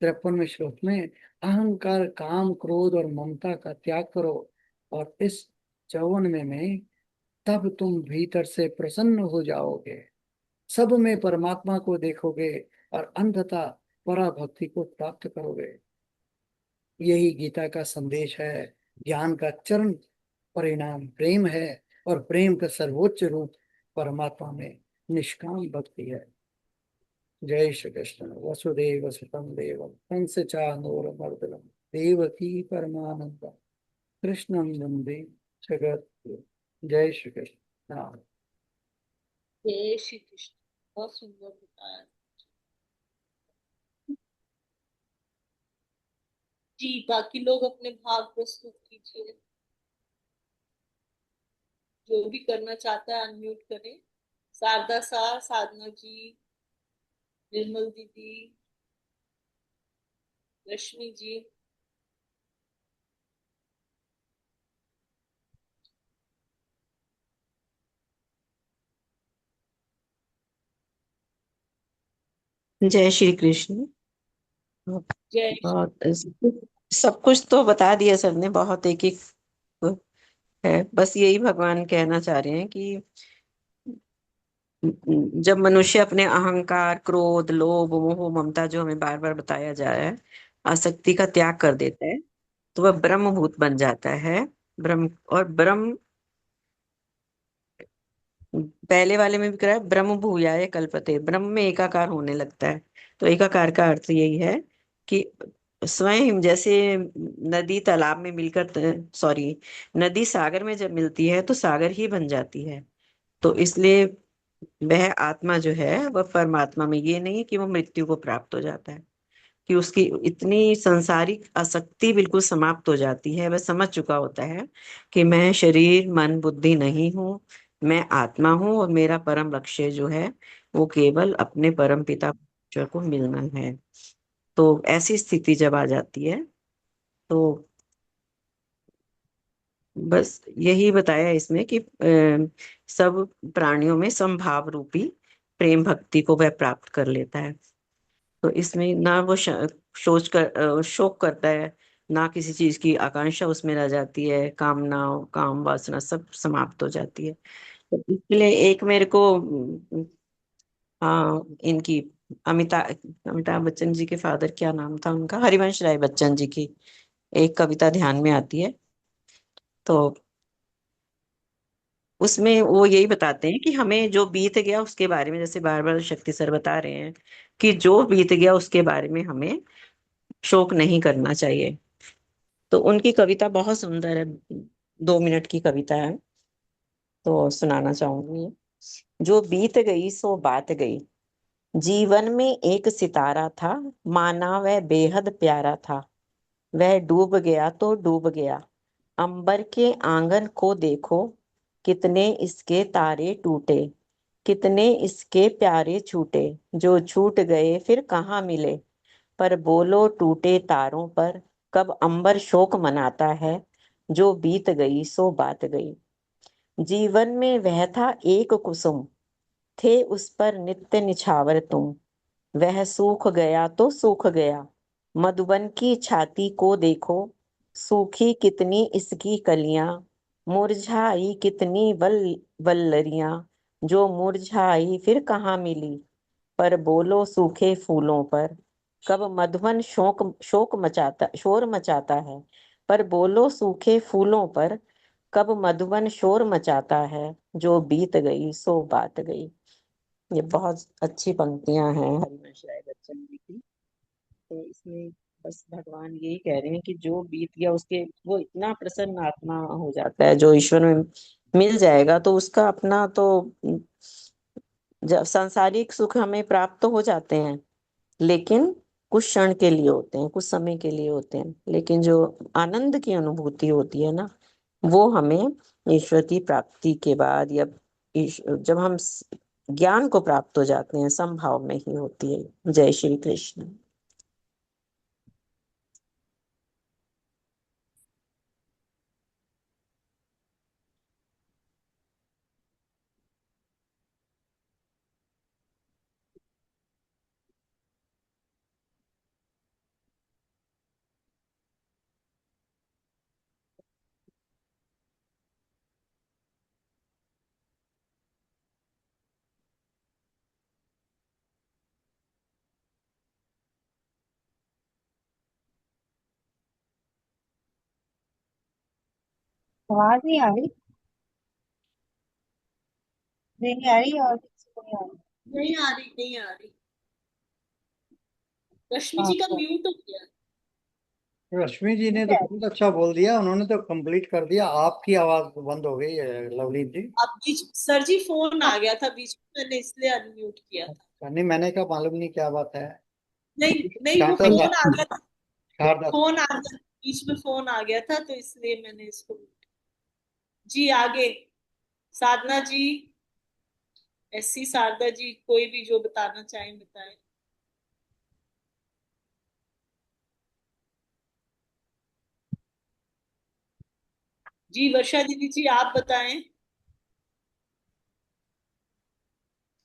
53वें श्लोक में अहंकार, काम, क्रोध और ममता का त्याग करो। और इस 54वें में तब तुम भीतर से प्रसन्न हो जाओगे, सब में परमात्मा को देखोगे और अंततः पराभक्ति को प्राप्त करोगे। यही गीता का संदेश है। ज्ञान का चरम परिणाम प्रेम है, और प्रेम का सर्वोच्च रूप परमात्मा में निष्काम भक्ति है। जय श्री कृष्ण। वसुदेव सुतम देवम कंस चानूरमर्दनम देवकी परमानंद कृष्णं वंदे जगत। जय श्री कृष्ण। हाँ। जय श्री कृष्ण। बहुत सुंदर बताया जी। बाकी लोग अपने भाव प्रस्तुत कीजिए। जो भी करना चाहता है अनम्यूट करें। शारदा सा, साधना जी, निर्मल दीदी, रश्मि जी। जय श्री कृष्ण। जय श्री। बहुत सब कुछ तो बता दिया सबने, बहुत एक एक है। बस यही भगवान कहना चाह रहे हैं कि जब मनुष्य अपने अहंकार, क्रोध, लोभ, मोह, ममता, जो हमें बार बार बताया जा रहा है, आसक्ति का त्याग कर देता है, तो वह ब्रह्मभूत बन जाता है। ब्रह्म और ब्रह्म, पहले वाले में भी करा है, ब्रह्म भूयाय कल्पते, ब्रह्म में एकाकार होने लगता है। तो एकाकार का अर्थ यही है कि स्वयं जैसे नदी तालाब में मिलकर, सॉरी, नदी सागर में जब मिलती है तो सागर ही बन जाती है। तो इसलिए वह आत्मा जो है वह परमात्मा में, ये नहीं कि वो मृत्यु को प्राप्त हो जाता है, कि उसकी इतनी सांसारिक आसक्ति बिल्कुल समाप्त हो जाती है। वह समझ चुका होता है कि मैं शरीर मन बुद्धि नहीं हूँ, मैं आत्मा हूँ, और मेरा परम लक्ष्य जो है वो केवल अपने परम पिता परमेश्वर को मिलना है। तो ऐसी स्थिति जब आ जाती है, तो बस यही बताया इसमें कि सब प्राणियों में समभाव रूपी प्रेम भक्ति को वह प्राप्त कर लेता है। तो इसमें ना वो शोक करता है, ना किसी चीज की आकांक्षा उसमें रह जाती है, कामना काम वासना सब समाप्त हो जाती है। तो इसलिए एक मेरे को हाँ, इनकी अमिताभ बच्चन जी के फादर, क्या नाम था उनका, हरिवंश राय बच्चन जी की एक कविता ध्यान में आती है। तो उसमें वो यही बताते हैं कि हमें जो बीत गया उसके बारे में, जैसे बार बार शक्ति सर बता रहे हैं कि जो बीत गया उसके बारे में हमें शोक नहीं करना चाहिए। तो उनकी कविता बहुत सुंदर है, 2 मिनट की कविता है, तो सुनाना चाहूंगी। जो बीत गई सो बात गई, जीवन में एक सितारा था, माना वह बेहद प्यारा था। वह डूब गया तो डूब गया, अंबर के आंगन को देखो, कितने इसके तारे टूटे, कितने इसके प्यारे छूटे, जो छूट गए फिर कहाँ मिले। पर बोलो टूटे तारों पर, कब अंबर शोक मनाता है, जो बीत गई सो बात गई। जीवन में वह था एक कुसुम, थे उस पर नित्य निछावर तुम, वह सूख गया तो सूख गया। मधुबन की छाती को देखो, सूखी कितनी इसकी कलियां, मुरझाई कितनी वल्लरियां, जो मुरझाई फिर कहाँ मिली। पर बोलो सूखे फूलों पर, कब मधुबन शोर मचाता है। पर बोलो सूखे फूलों पर, कब मधुबन शोर मचाता है, जो बीत गई सो बात गई। ये बहुत अच्छी पंक्तियां हैं हरिवंश राय बच्चन जी की। तो इसमें बस भगवान यही कह रहे हैं कि जो बीत गया उसके, वो इतना प्रसन्न आत्मा हो जाता है जो ईश्वर में मिल जाएगा, तो उसका अपना तो जब सांसारिक सुख हमें प्राप्त तो हो जाते हैं, लेकिन कुछ क्षण के लिए होते हैं, कुछ समय के लिए होते हैं, लेकिन जो आनंद की अनुभूति होती है ना, वो हमें ईश्वर की प्राप्ति के बाद, या जब हम ज्ञान को प्राप्त हो जाते हैं, संभाव में ही होती है। जय श्री कृष्ण। आवाज नहीं आ रही? नहीं आ रही और किसी को नहीं आ रही? नहीं आ रही, नहीं आ रही। रश्मि जी का अच्छा, म्यूट हो गया। रश्मि जी ने ठीक तो है। बहुत अच्छा बोल दिया, उन्होंने तो कंप्लीट कर दिया। आपकी आवाज बंद हो गई है लवलीन जी। अब बीच सर जी फोन आ गया था बीच में, मैंने इसलिए अनम्यूट किया था। अच्छा, नहीं मैंने कहा मालूम नहीं क्या बात है। नहीं नहीं, वो शारदा फोन आ सा- गया था। शारदा फोन आ गया, बीच में फोन आ गया था तो इसलिए मैंने इसको। जी आगे, साधना जी, एससी शारदा जी, कोई भी जो बताना चाहें बताएं। जी वर्षा दीदी जी आप बताएं।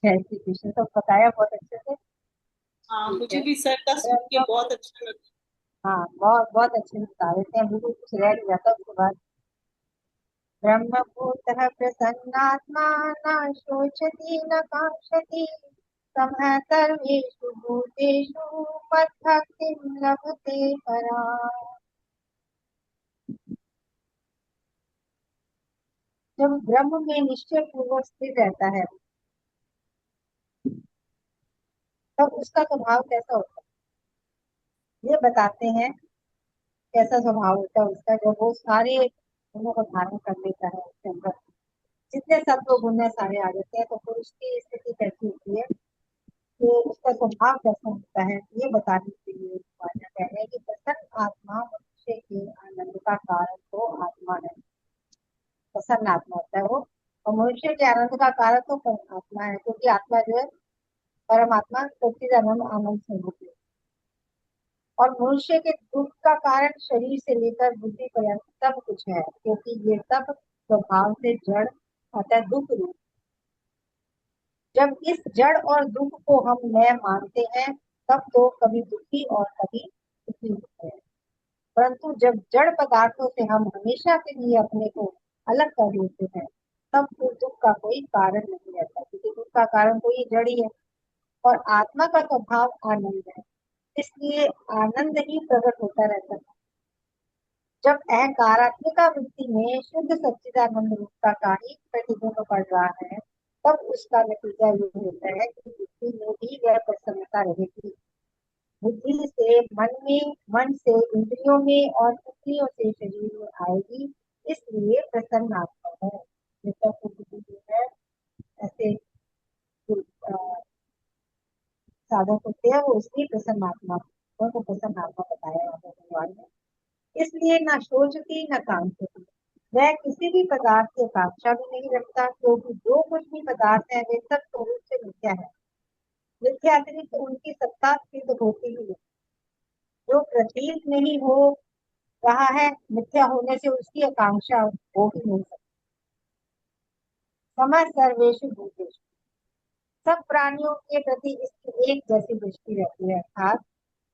जय श्री कृष्ण, तो बताया बहुत अच्छे से। हाँ, ठीक मुझे है। भी सर का सुन के बहुत अच्छा लगा। हाँ, बहुत बहुत अच्छे से बता देते हैं, बिल्कुल कुछ रह नहीं जाता उसके बाद। ब्रह्मभूतः प्रसन्नात्मा न शोचति न काङ्क्षति समः सर्वेषु भूतेषु मद्भक्तिं लभते पराम्। जब ब्रह्म में निश्चय पूर्वक स्थिर रहता है तब उसका स्वभाव कैसा होता है, ये बताते हैं। कैसा स्वभाव होता है उसका जब वो सारे गुणों को धारण कर लेता है उसके अंदर। जितने सत्व गुण है सारे आ जाते हैं, तो पुरुष की स्थिति कैसी होती है, तो उसका स्वभाव कैसा होता है, ये बताने के लिए वाचा कह रहे हैं कि प्रसन्न आत्मा मनुष्य के आनंद का कारण तो आत्मा है। प्रसन्न आत्मा होता है वो, और मनुष्य के आनंद का कारण तो परमात्मा है, क्योंकि आत्मा जो है परमात्मा सच्चिदानंद आनंद स्वरूप है। और मनुष्य के दुख का कारण शरीर से लेकर बुद्धि पर्यंत सब कुछ है, क्योंकि ये सब स्वभाव से जड़ अतः दुख रूप। जब इस जड़ और दुख को हम मैं मानते हैं तब तो कभी दुखी और कभी सुखी होते हैं। परंतु जब जड़ पदार्थों से हम हमेशा के लिए अपने को अलग कर लेते हैं तब तो दुख का कोई कारण नहीं रहता, क्योंकि दुख का कारण तो ये जड़ ही है। और आत्मा का स्वभाव आनंद है, इसलिए आनंद ही प्रकट होता रहता है। जब अहंकारात्मिका वृत्ति में शुद्ध सच्चिदानंद रूपता का ही प्रतिबिंब पड़ रहा है तब उसका नतीजा ये होता है कि बुद्धि में भी वह प्रसन्नता रहेगी। बुद्धि से मन में, मन से इंद्रियों में और इंद्रियों से शरीर में आएगी, इसलिए प्रसन्न आत्मा है। जब तक बुद्धि जो है ऐसे अ, साधक होते हैं वो उसकी प्रसन्न आत्मा को प्रसन्न आत्मा बताया है भगवान ने। इसलिए न सोचती न कांक्षती, वह किसी भी पदार्थ की आकांक्षा भी नहीं रखता, क्योंकि जो कुछ भी पदार्थ है वे सब स्वरूप से मिथ्या है। मिथ्या अतिरिक्त उनकी सत्ता सिद्ध होती ही नहीं। जो प्रतीत नहीं हो रहा है मिथ्या होने से उसकी आकांक्षा हो ही नहीं सकती। समय सर्वेषु भूतेषु, सब प्राणियों के प्रति इसकी एक जैसी दृष्टि रहती है, अर्थात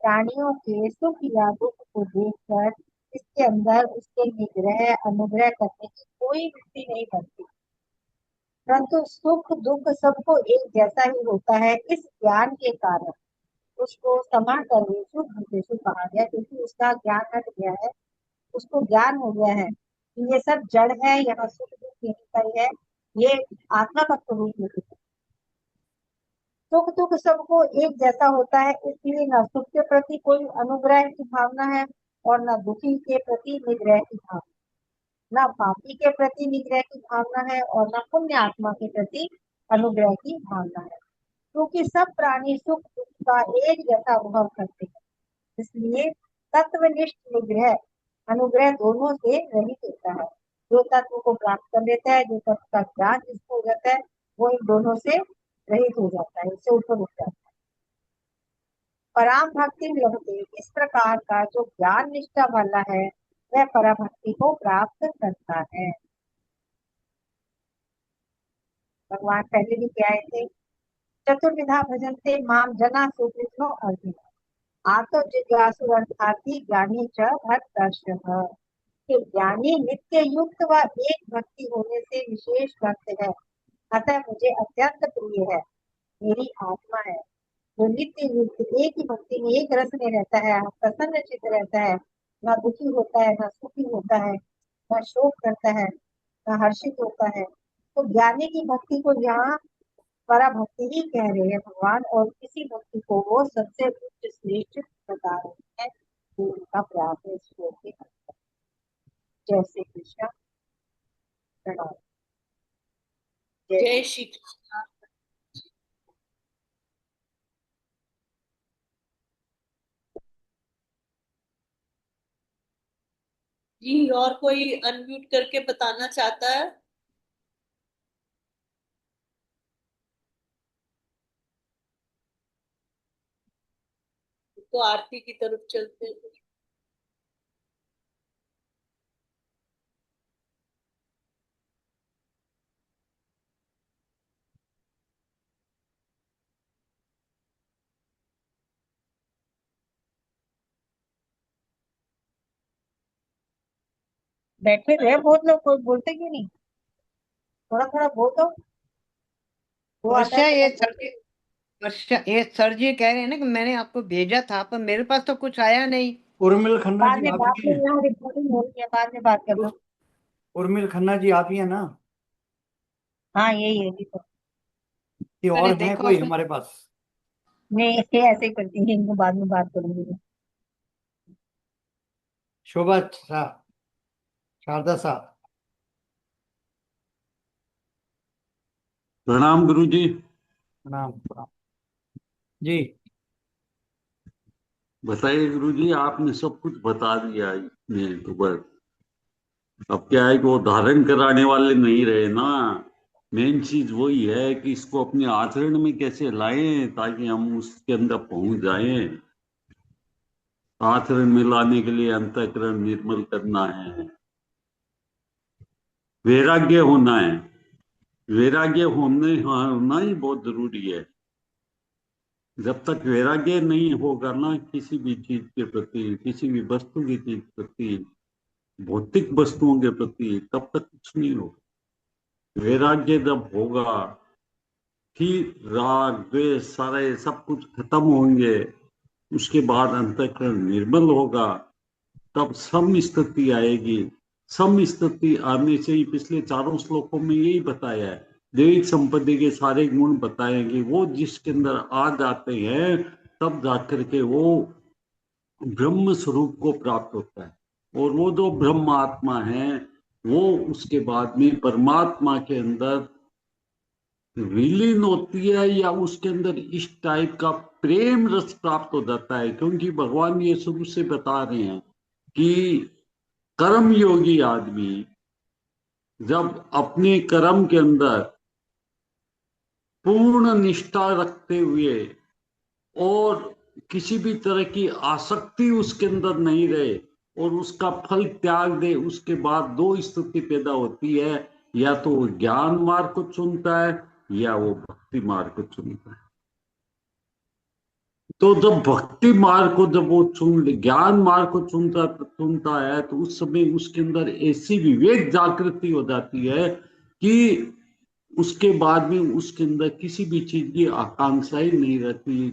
प्राणियों के सुख या दुख को देखकर इसके अंदर उसके निग्रह अनुग्रह करने की कोई वृत्ति नहीं बनती। परंतु सुख दुख सबको एक जैसा ही होता है, इस ज्ञान के कारण उसको समा सर्वेषु भूतेषु कहा गया, क्योंकि उसका ज्ञान हट गया है। उसको ज्ञान हो गया है कि ये सब जड़ है, यहाँ सुख दुख यही पर है, ये आत्मा का स्वरूप नहीं है। सुख दुख सबको एक जैसा होता है, इसलिए न सुख के प्रति कोई अनुग्रह की भावना है और न दुखी के प्रति निग्रह की भावना, न पापी के प्रति निग्रह की भावना है और न पुण्य आत्मा के प्रति अनुग्रह की भावना है, क्योंकि सब प्राणी सुख दुख का एक जैसा अनुभव करते हैं। इसलिए तत्वनिष्ठ निग्रह अनुग्रह दोनों से रहित होता है। जो तत्व को प्राप्त कर लेता है, जो तत्व का ज्ञान जिसको हो जाता है, वो इन दोनों से रहित हो जाता है, इससे ऊपर उठ जाता है। पराम भक्ति लभते, इस प्रकार का जो ज्ञान निष्ठा वाला है वह पराभक्ति को प्राप्त करता है। भगवान पहले भी क्या थे, चतुर्विधा भजन्ते माम जना सुकृतो अर्जुन आतो जिज्ञासु अर्थार्थी ज्ञानी च भक्तर्षभ। कि ज्ञानी नित्य युक्त व एक भक्ति होने से विशेष भक्त है, अतः मुझे अत्यंत प्रिय है। मेरी आत्मा है जो नित्य युक्त एक ही भक्ति में एक रस में रहता है, प्रसन्न चित्त रहता है, ना दुखी होता है ना सुखी होता है, न शोक करता है, न हर्षित होता है। तो ज्ञानी की भक्ति को यहाँ परा भक्ति ही कह रहे हैं भगवान, और इसी भक्ति को वो सबसे उच्च श्रेष्ठ बता रहे हैं। तो उनका प्रयास है इस श्लोक के अंदर। जय श्री कृष्ण। प्रणाम। जय श्री कृष्ण। जी, और कोई अनम्यूट करके बताना चाहता है? तो आरती की तरफ चलते हैं। बैठे रहे बहुत लोग, कोई बोलते क्यों नहीं? थोड़ा थोड़ा बोल दो। वो आता है वर्षा, तो ये मैं सर बोलती जी, हूँ। वर्षा, ये सर जी कह रहे हैं ना कि मैंने आपको भेजा था, पर मेरे पास तो कुछ आया नहीं। उर्मिल खन्ना बाद जी में आप बाद ही में हैं? यहाँ रिकॉर्डिंग हो रही है, बाद में बात कर लो। उर्मिल खन्ना जी आप ही हैं ना? हाँ यही है जी। तो कि मैंने और है देखा कोई उसमें। हमारे पास? मैं ये ऐसे ही करती है, इनको बाद में बात करूंगी मैं। शोभा साहब, शारदा साहब। प्रणाम गुरु जी। प्रणाम प्रणाम जी। बताइए गुरु जी, आपने सब कुछ बता दिया इसमें तो बस अब क्या है कि वो धारण कराने वाले नहीं रहे ना। मेन चीज वही है कि इसको अपने आचरण में कैसे लाएं ताकि हम उसके अंदर पहुंच जाएं। आचरण में लाने के लिए अंतःकरण निर्मल करना है, वैराग्य होना है। वैराग्य होना ही बहुत जरूरी है। जब तक वैराग्य नहीं होगा ना किसी भी चीज के प्रति, किसी भी वस्तु की चीज के प्रति, भौतिक वस्तुओं के प्रति, तब तक कुछ नहीं होगा। वैराग्य जब होगा, फिर राग द्वेष सारे सब कुछ खत्म होंगे। उसके बाद अंतःकरण निर्मल होगा, तब सम स्थिति आएगी। सम स्थिति आने से ही पिछले चारों श्लोकों में यही बताया है। दैविक संपत्ति के सारे गुण बताएंगे, वो जिसके अंदर आ जाते हैं तब जाकर के वो ब्रह्म स्वरूप को प्राप्त होता है। और वो जो ब्रह्म आत्मा है वो उसके बाद में परमात्मा के अंदर विलीन होती है, या उसके अंदर इस टाइप का प्रेम रस प्राप्त हो जाता है। क्योंकि भगवान ये शुरू से बता रहे हैं कि कर्म योगी आदमी जब अपने कर्म के अंदर पूर्ण निष्ठा रखते हुए और किसी भी तरह की आसक्ति उसके अंदर नहीं रहे और उसका फल त्याग दे, उसके बाद दो स्थिति पैदा होती है। या तो वो ज्ञान मार्ग को चुनता है या वो भक्ति मार्ग को चुनता है। तो जब भक्ति मार्ग को जब वो ज्ञान मार्ग को चुनता है तो उस समय उसके अंदर ऐसी विवेक जागृति हो जाती है कि उसके बाद में उसके अंदर किसी भी चीज की आकांक्षा ही नहीं रहती।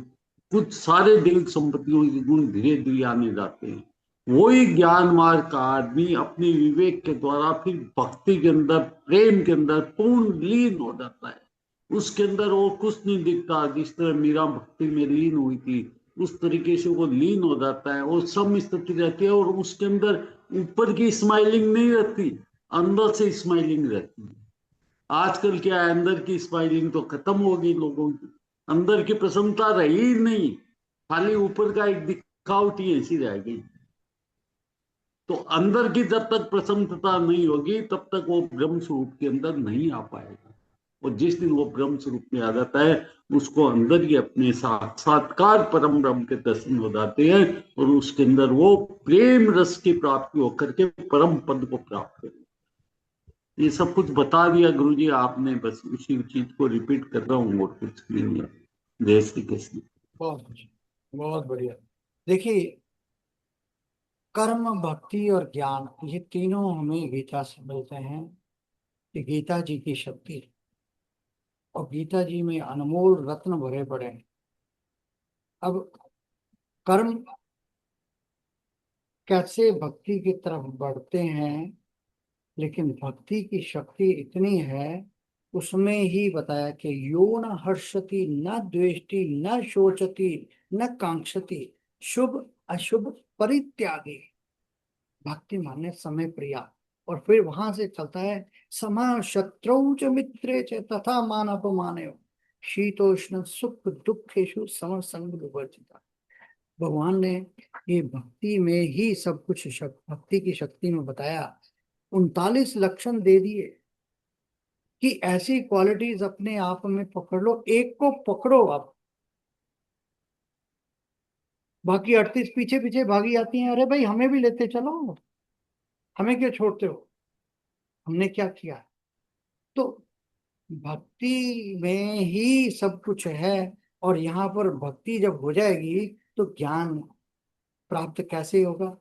कुछ सारे दैविक संपत्तियों के गुण धीरे धीरे आने जाते हैं। वही ज्ञान मार्ग का आदमी अपने विवेक के द्वारा फिर भक्ति के अंदर, प्रेम के अंदर पूर्ण लीन हो जाता है। उसके अंदर और कुछ नहीं दिखता। जिस तरह मीरा भक्ति में लीन हुई थी उस तरीके से वो लीन हो जाता है और सब स्थिति रहती है। और उसके अंदर ऊपर की स्माइलिंग नहीं रहती, अंदर से स्माइलिंग रहती है। आजकल क्या है, अंदर की स्माइलिंग तो खत्म हो गई लोगों की। अंदर की प्रसन्नता रही ही नहीं, खाली ऊपर का एक दिखावटी ऐसी रह गई। तो अंदर की जब तक प्रसन्नता नहीं होगी तब तक वो ब्रह्म स्वरूप के अंदर नहीं आ पाएगा। और जिस दिन वो ब्रह्म स्वरूप में आ जाता है उसको अंदर ही अपने साक्षात्कार परम ब्रह्म के दर्शन हो जाते हैं और उसके अंदर वो प्रेम रस की प्राप्ति होकर के परम पद को प्राप्त करते। ये सब कुछ बता दिया गुरु जी आपने, बस उसी चीज को रिपीट कर रहा हूँ और कुछ नहीं है। जय श्री कृष्ण। बहुत अच्छा, बहुत बढ़िया। देखिए, कर्म, भक्ति और ज्ञान, ये तीनों हमें गीता से मिलते हैं। कि गीता जी की शक्ति है और गीता जी में अनमोल रत्न भरे पड़े हैं। अब कर्म कैसे भक्ति की तरफ बढ़ते हैं, लेकिन भक्ति की शक्ति इतनी है, उसमें ही बताया कि यो न हर्षति न द्वेष्टि न शोचति न कांक्षति शुभ अशुभ परित्यागी। भक्ति माने समय प्रिया। और फिर वहां से चलता है समा शत्रौ च मित्रे च तथा मान अपमाने शीतोष्ण सुख दुखेषु समसंग विवर्जिता। भगवान ने ये भक्ति में ही सब कुछ भक्ति की शक्ति में बताया। 39 लक्षण दे दिए कि ऐसी क्वालिटीज अपने आप में पकड़ लो, एक को पकड़ो आप, बाकी 38 पीछे पीछे भागी आती हैं। अरे भाई हमें भी लेते चलो, हमें क्यों छोड़ते हो, हमने क्या किया। तो भक्ति में ही सब कुछ है। और यहाँ पर भक्ति जब हो जाएगी तो ज्ञान प्राप्त कैसे होगा।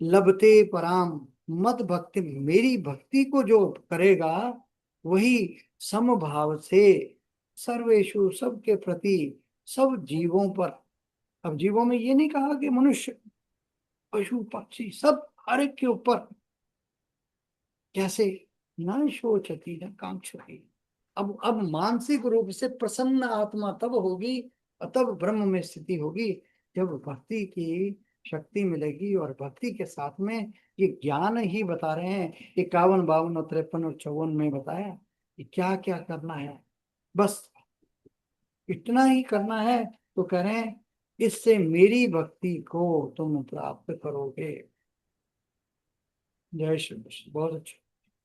लभते पराम मत भक्ति, मेरी भक्ति को जो करेगा वही समभाव से सर्वेषु, सबके प्रति, सब जीवों पर। अब जीवों में ये नहीं कहा कि मनुष्य पशु पक्षी सब, हर एक के ऊपर। कैसे, न शोचती न कांक्षती। अब मानसिक रूप से प्रसन्न आत्मा तब होगी और तब ब्रह्म में स्थिति होगी जब भक्ति की शक्ति मिलेगी। और भक्ति के साथ में ये ज्ञान ही बता रहे हैं, 51 52 और 53 और 54 में बताया कि क्या क्या करना है। बस इतना ही करना है। तो कह रहे हैं इससे मेरी भक्ति को तुम प्राप्त करोगे। जय श्री कृष्ण। बहुत अच्छा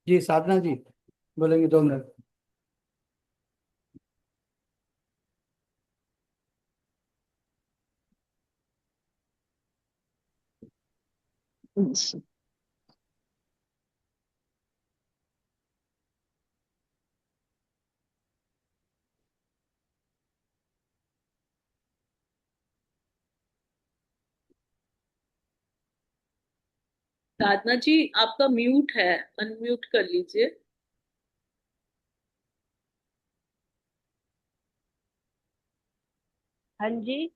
जी। साधना जी बोलेंगे 2 मिनट। साधना जी आपका म्यूट है, अनम्यूट कर लीजिए। हाँ जी।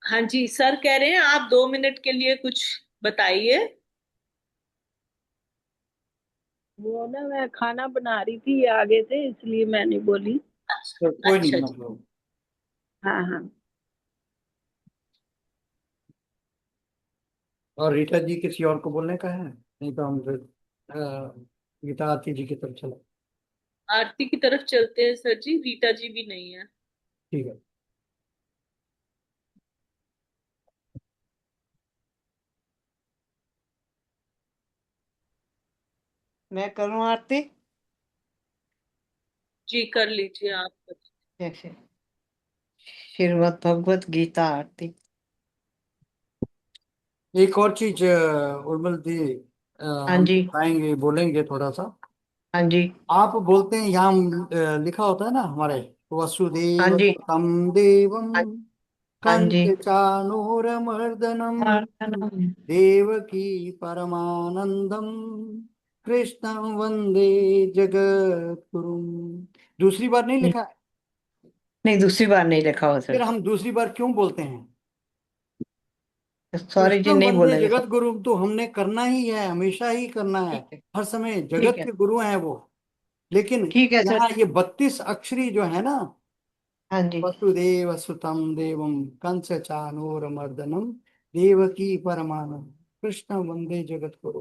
हाँ जी, सर कह रहे हैं आप 2 मिनट के लिए कुछ बताइए। वो ना मैं खाना बना रही थी, ये आगे थे इसलिए मैं नहीं बोली। तो कोई अच्छा नहीं जी। मतलब। हाँ हाँ। और रीटा जी किसी और को बोलने का है, नहीं तो हम फिर गीता आरती जी की तरफ चलो। आरती की तरफ चलते हैं सर जी, रीटा जी भी नहीं है। ठीक है। मैं करूं आरती? जी कर लीजिए आप। जैसे श्रीमद् भगवत गीता आरती। एक और चीज उर्मिल दी, हाँ हम जी। बताएंगे, बोलेंगे थोड़ा सा। हाँ जी। आप बोलते हैं यहाँ लिखा होता है ना हमारे, हाँ वसुदेव जी। तम देवम हाँ हाँ जी। कंस चानूरमर्दनम प्रार्थना। देवकी परमानंदम कृष्णं वंदे जगत दूसरी बार नहीं लिखा है। नहीं, दूसरी बार नहीं लिखा हो फिर सर। हम दूसरी बार क्यों बोलते हैं। सॉरी जी, कृष्णम नहीं वंदे बोलेंगे सर। जगत गुरु तो हमने करना ही है, हमेशा ही करना है। ठीक है। हर समय ठीक जगत है। के गुरु हैं वो। लेकिन ठीक है सर। यहाँ ये 32 अक्षरी जो है ना, हाँ जी। वसुदेव सुतम देवम कंस चानूरमर्दनम देवकी परमानंद कृष्ण वंदे जगत गुरु।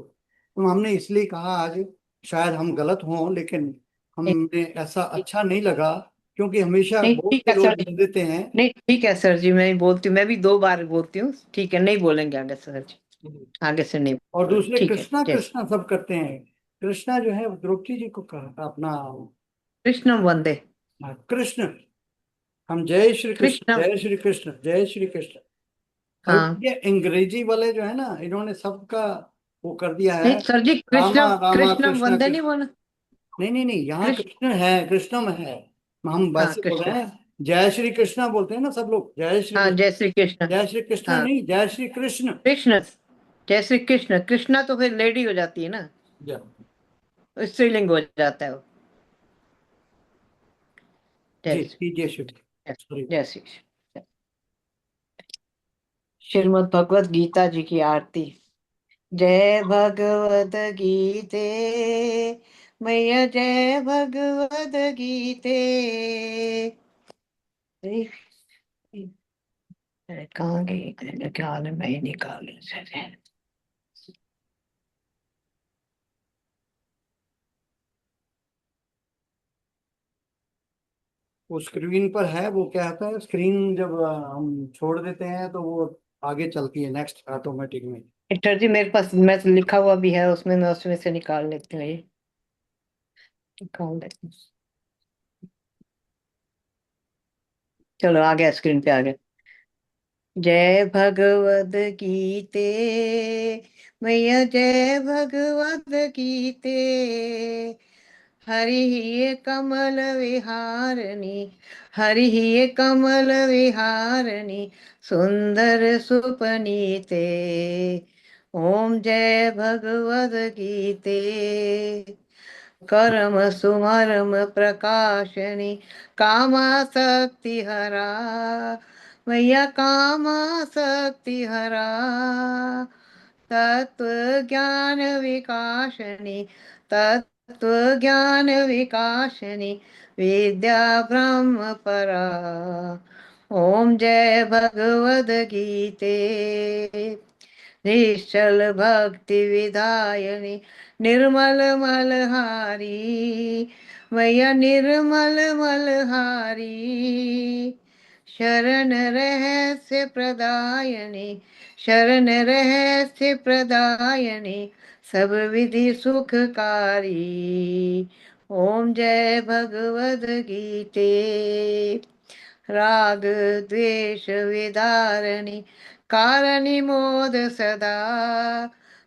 तो हमने इसलिए कहा आज, शायद हम गलत हों लेकिन नहीं हमें ऐसा ठीक अच्छा नहीं लगा, क्योंकि हमेशा नहीं, बहुत ठीक से है लोग सर। बोल देते हैं। नहीं ठीक है सर जी, मैं बोलती हूँ, मैं भी 2 बार बोलती हूँ। ठीक है, नहीं बोलेंगे आगे सर जी। आगे से नहीं और बोलेंगे। दूसरे ठीक है, कृष्णा जय कृष्णा सब करते हैं। कृष्णा जो है वो द्रौपदी जी को कहा अपना कृष्ण वंदे। कृष्ण। हम जय श्री कृष्ण, कृष्ण। जय श्री कृष्ण, जय श्री कृष्ण। अब हाँ। ये अंग्रेजी वाले जो है ना, इन्होंने सबका वो कर दिया है। नहीं सर जी, कृष्ण रामा रामा कृष्ण कृष्णा वंदे नहीं कृष्ण। बोला। नहीं नहीं नहीं, यहाँ कृष्ण। कृष्ण है, कृष्णम है। हम हाँ, वैसे बोल कृष्ण। रहे हैं। जय श्री कृष्णा बोलते हैं ना सब लोग, जय श्री हाँ, कृष्ण। जय श्री कृष्ण। जय श्री कृष्णा हाँ, नहीं, जय श्री कृष्ण। कृष्ण। जय श्री कृष्ण, कृष्णा तो फिर लेडी हो जाती है ना, जय स्त्रीलिंग हो जाता है वो। जय जी श्री जय श्री जय सॉरी। जय श्री कृष्ण। श्रीमद् भगवत गीता जी की आरती। जय भगवद गीते मैया जय भगवद गीते। अरे अरे कहाँ गई, मेरे ख्याल में ही निकाले से। वो स्क्रीन पर है, वो क्या होता है, स्क्रीन जब हम छोड़ देते हैं तो वो आगे चलती है नेक्स्ट ऑटोमेटिक में। विक्टर जी मेरे पास मैं लिखा हुआ भी है उसमें, मैं उसमें से निकाल लेती हूँ, ये निकाल लेती हूँ। चलो आ गया, स्क्रीन पे आ गया। जय भगवद गीते मैया जय भगवद गीते। हरि ये कमल विहारिणी, हरि ये कमल विहारिणी, सुंदर सुपनीते। ओम जय भगवद गीते। कर्म सुमरम प्रकाशनी कामासक्ति हरा, मैया कामासक्ति हरा। तत्व ज्ञान विकासनी, तत्व ज्ञान विकासनी, विद्या ब्रह्म परा। ओम जय भगवद गीते। निश्चल भक्ति विधायनी निर्मल मलहारी, मैया निर्मल मलहारी। शरण रहस्य प्रदायनी, शरण रहस्य प्रदायनी, सब विधि सुखकारी। ओम जय भगवद गीते। राग द्वेष विदारणी कारणी मोद सदा,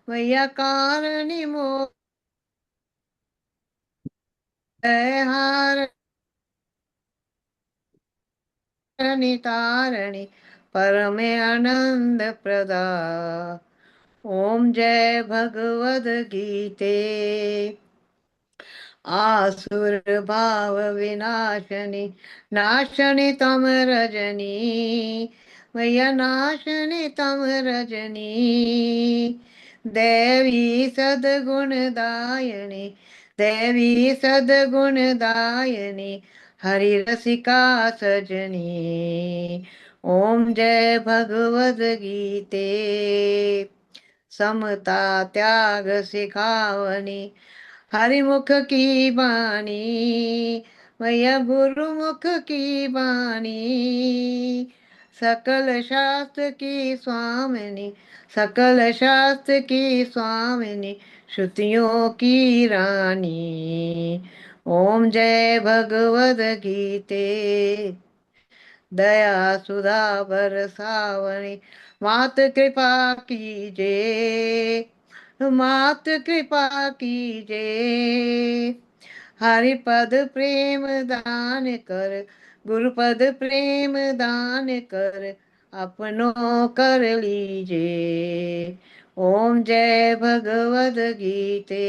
मैया कारणी मोद हारणी तारणी परमे आनंद प्रदा। ओम जय भगवद गीते। आसुर भाव विनाशनी नाशनी तम रजनी, मैया नाशनी तम रजनी। देवी सदगुण दायनी, देवी सदगुण दायनी, हरि रसिका सजनी। ओम जय भगवद गीते। समता त्याग सिखावनी हरिमुख की बानी, मैया गुरुमुख की बानी। सकल शास्त्र की स्वामिनी, सकल शास्त्र की स्वामिनी, श्रुतियों की रानी। ओम जय भगवद गीते। दया सुधा बरसावनी मात कृपा कीजे, मात कृपा कीजे। हरिपद प्रेम दान कर, गुरुपद प्रेम दान कर, अपनों कर लीजे। ओम जय भगवद गीते।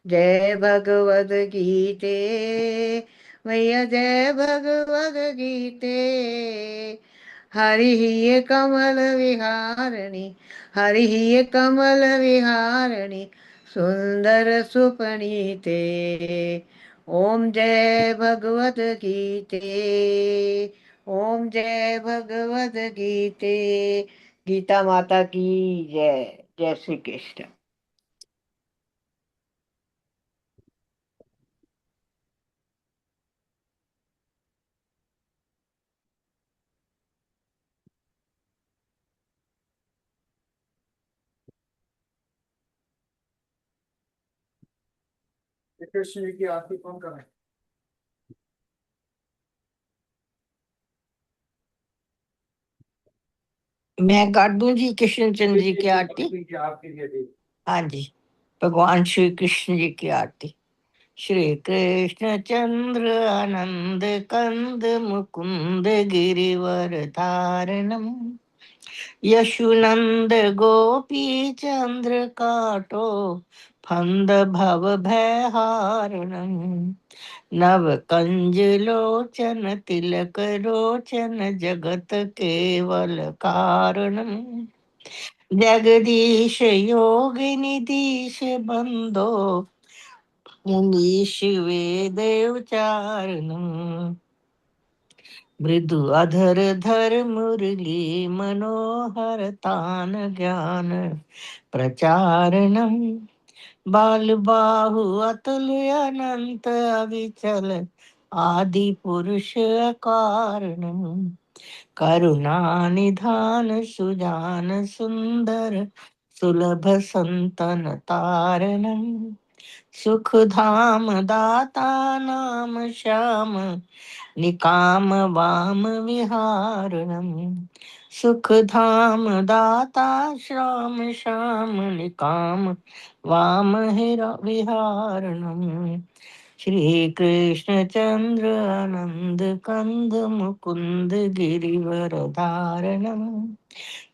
जय भगवद गीते मैया जय भगवद गीते। हरि ये कमल विहारिणी, हरि ये कमल विहारिणी, सुंदर सुपनीते। ओम जय भगवद गीते। ओम जय भगवद गीते। गीता माता की जय। जय श्री कृष्ण। कृष्ण जी की आरती कौन करें? मैं कर दूं जी कृष्ण चंद्र जी की जी, आरती। आप कीजिए जी। हाँ जी, भगवान श्री कृष्ण जी की आरती। श्री कृष्ण चंद्र आनंद कंद मुकुंद गिरिवर धारणम, यशुनंद गोपी चंद्र काटो फंद भव भयहारणम। नव कंज लोचन तिलक रोचन जगत केवल कारणम। जगदीश योग निधीश बंदो मुनीश वेद उचारणम मृदु अधर धर मुरली मनोहर तान ज्ञान प्रचारणम बाल बाहु अतुल्य अनंत अविचल आदि पुरुष अकारणम करुणा निधान सुजान सुंदर सुलभ संतन तारणम सुख धाम दाता नाम श्याम निकाम वाम विहारणम सुख धाम दाता श्याम श्याम निकाम वाम विहारणम श्री कृष्ण चंद्र आनंद कंद मुकुंद गिरिवर धारणम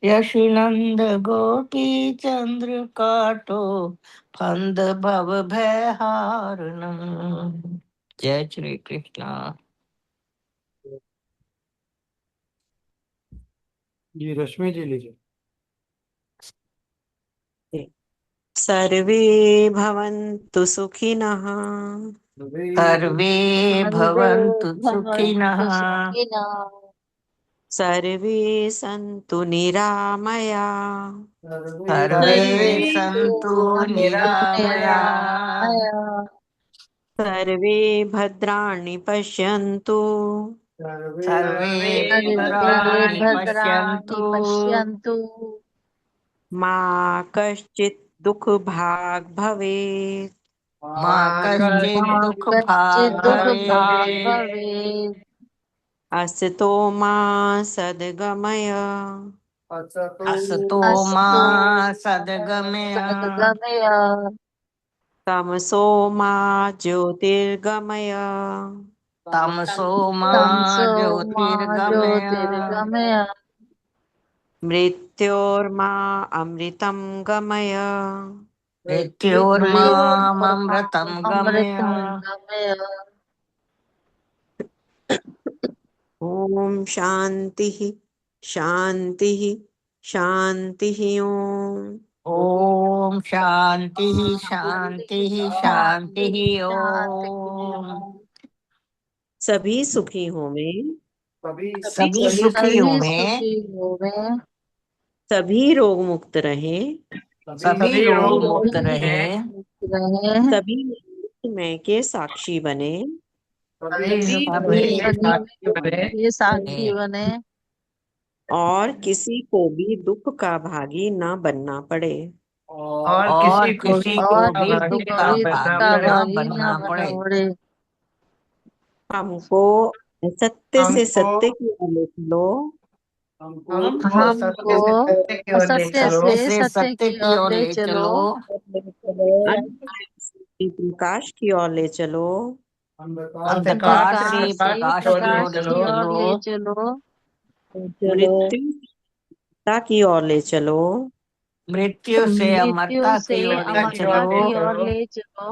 यशुनंद गोपी चंद्र काटो फंद भव भयहारणम। जय श्री कृष्णा। जी रश्मि जी लीजिए। सर्वे भवन्तु सुखिनः सर्वे सर्वे भवन्तु सुखिनः भवन्तु सुखिनः, सर्वे सन्तु निरामया सर्वे सर्वे सन्तु सन्तु निरामया निरामया, सर्वे भद्राणि पश्यन्तु सर्वे सर्वे भद्राणि भद्राणि पश्यन्तु पश्यन्तु, मा कश्चित् दुःखभाग् भवेत् मा कश्चित् मा दुःख भाग् कश्चित् दुःखभाग् भवेत् भवेत्। असतो मा सद्गमय असतो मा अस्तु सद्गमय सद्गमय, तमसो मा ज्योतिर्गमय तमसो मा तमसो मा ज्योतिर्गमय ज्योतिर्गमय, मृत्योर्मा अमृतं गमय मृत्योर्मामृतं गमय। अमृतं गमय। ॐ शान्तिः शान्तिः शान्तिः ॐ ओम शांति शांति शांति शांति शांति शांति। ओम। सभी सुखी होवें सभी सुखी सभी होवें, सुखी होवे, सभी रोग मुक्त रहें सभी रोग मुक्त सभी रहे, मुक्त रहे, सभी मैं के साक्षी बने सभी सभी ये साक्षी बने, और किसी को भी दुख का भागी न बनना पड़े और किसी और को भी किसी दुख को का भी भागी का न भागी ना बनना बना पड़े। पड़े। हमको सत्य से सत्य की ओर चलो हमको असत्य सत्य से से सत्य सत्य की की ओर ओर ले ले चलो, चलो, अंधकार से प्रकाश की ओर ले चलो अंधकार से अंधकार से प्रकाश की प्रकाश ओर ले की ओर चलो, ले चलो, मृत्यु सत्ता की ओर ले चलो मृत्यु से मृत्यु अमरता से की ओर ले अमरता चलो। की ओर ले चलो।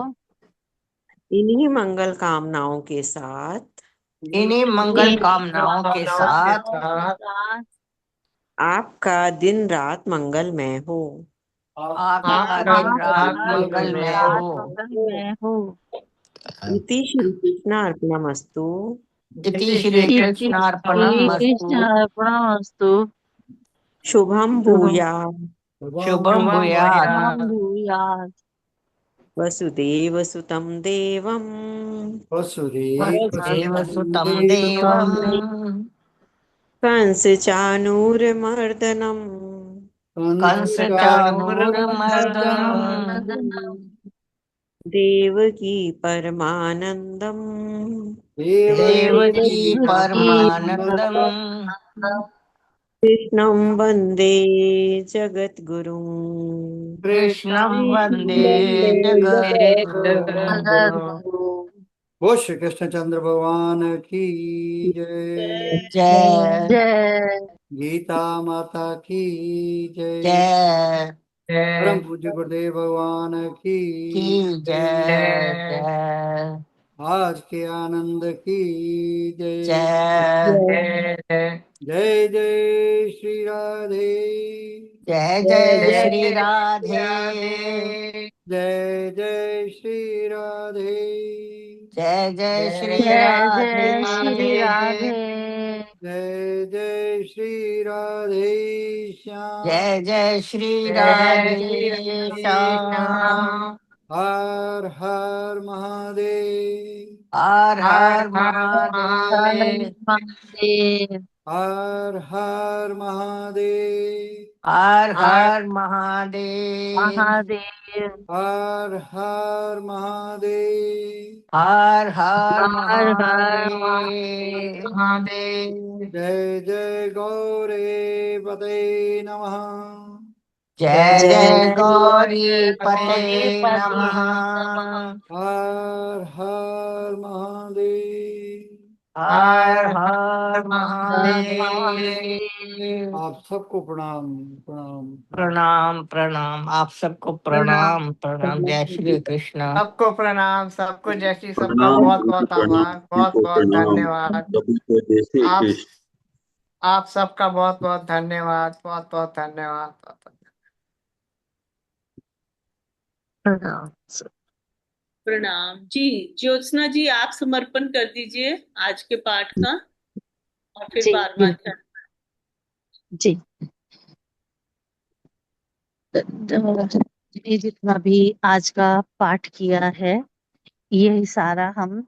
इन्हीं मंगल कामनाओं के साथ इन्हीं मंगल कामनाओं के साथ कामनाओं के साथ आपका दिन रात मंगलमय हो आपका दिन रात आपका दिन मंगलमय रात हो। मंगलमय हो। इति श्री कृष्णार्पणमस्तु इति श्री इति कृष्णार्पणम श्री कृष्ण मस्तु। अर्पणमस्तु। शुभम भूयात् शुभम भूयात्। शुभम भूयात्। वसुदेव सुतं देवं वसुदेव सुतं सुतम देवम् कंस चानूरमर्दनम् कंस चाणूरमर्दनम् देवकी परमानन्दम् देवकी देवकी परमानन्दम् कृष्णं वन्दे जगद्गुरुम् कृष्णं वन्दे जगद्गुरुम्। जगद्गुरु। वो श्री कृष्णचंद्र भगवान की जय। जय जय गीता माता की जय। जय परम पूज्य गुरुदेव भगवान की की जय जय। आज के आनंद की जय। जय जय जय जय श्री राधे। जय जय जय जय श्री राधे। जय जय श्री राधे। जय जय श्री जय राधे। जय श्री राधे। जय जय श्री राधे श्याम। जय जय श्री राधे श्याम। हर हर महादेव। हर हर हर महादेव। महादेव। हर हर महादेव। हर हर महादेव। महादेव। हर हर महादेव। हर हर हर हर महादेव। महादेव। जय जय गौरे पते नमः। जय जय गौरी पते गौरी नमः। पते। हर हर महादेव। हर हर हर महादेव। आप सबको प्रणाम प्रणाम। प्रणाम प्रणाम, आप सबको प्रणाम प्रणाम। जय श्री कृष्ण। सबको प्रणाम, सबको जय श्री, सबका प्रणाम बहुत प्रभु को बहुत प्रणाम, आभार, प्रभु बहुत को बहुत प्रणाम, धन्यवाद। प्रभु को जय श्री आप कृष्ण। आप सबका बहुत बहुत धन्यवाद, बहुत बहुत धन्यवाद। प्रणाम। प्रणाम जी। ज्योत्सना जी, आप समर्पण कर दीजिए आज के पाठ का और फिर जी 12वां बिल्कुल। अध्याय। जी। ये जितना भी आज का पाठ किया है, यही सारा हम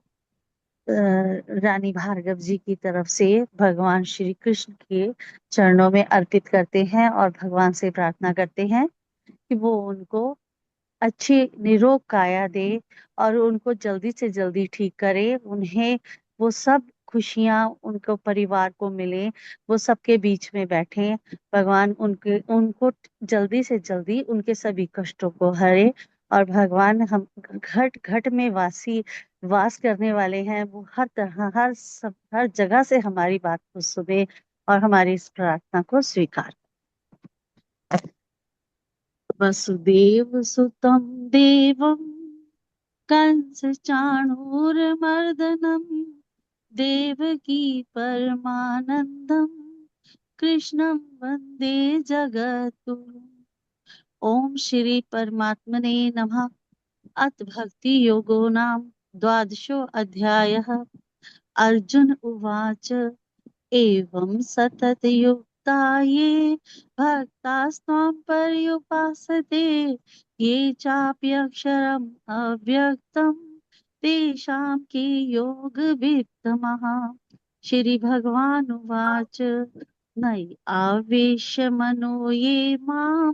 रानी भार्गव जी की तरफ से भगवान श्री कृष्ण के चरणों में अर्पित करते हैं और भगवान से प्रार्थना करते हैं कि वो उनको अच्छी निरोग काया दे और उनको जल्दी से जल्दी ठीक करे। उन्हें वो सब खुशियां उनको परिवार को मिले, वो सबके बीच में बैठे। भगवान उनको जल्दी से जल्दी उनके सभी कष्टों को हरे। और भगवान हम घट घट में वास करने वाले हैं, वो हर तरह हर जगह से हमारी बात को सुने और हमारी इस प्रार्थना को स्वीकार। वसुदेव सुतं देवं कंस चाणूरमर्दनम देवकी परमानंदम कृष्णं वंदे जगद्गुरुम्। ओम श्री परमात्मने नमः। अथ भक्ति योगो नाम द्वादशो अध्यायः। अर्जुन उवाच एवं सततयुक्ता ये भक्तास्त्वां पर्युपासते ये चाप्यक्षरम् अव्यक्तं तेषां के योगवित्तमः। श्री भगवान उवाच नयि आवेश्य मनो ये मां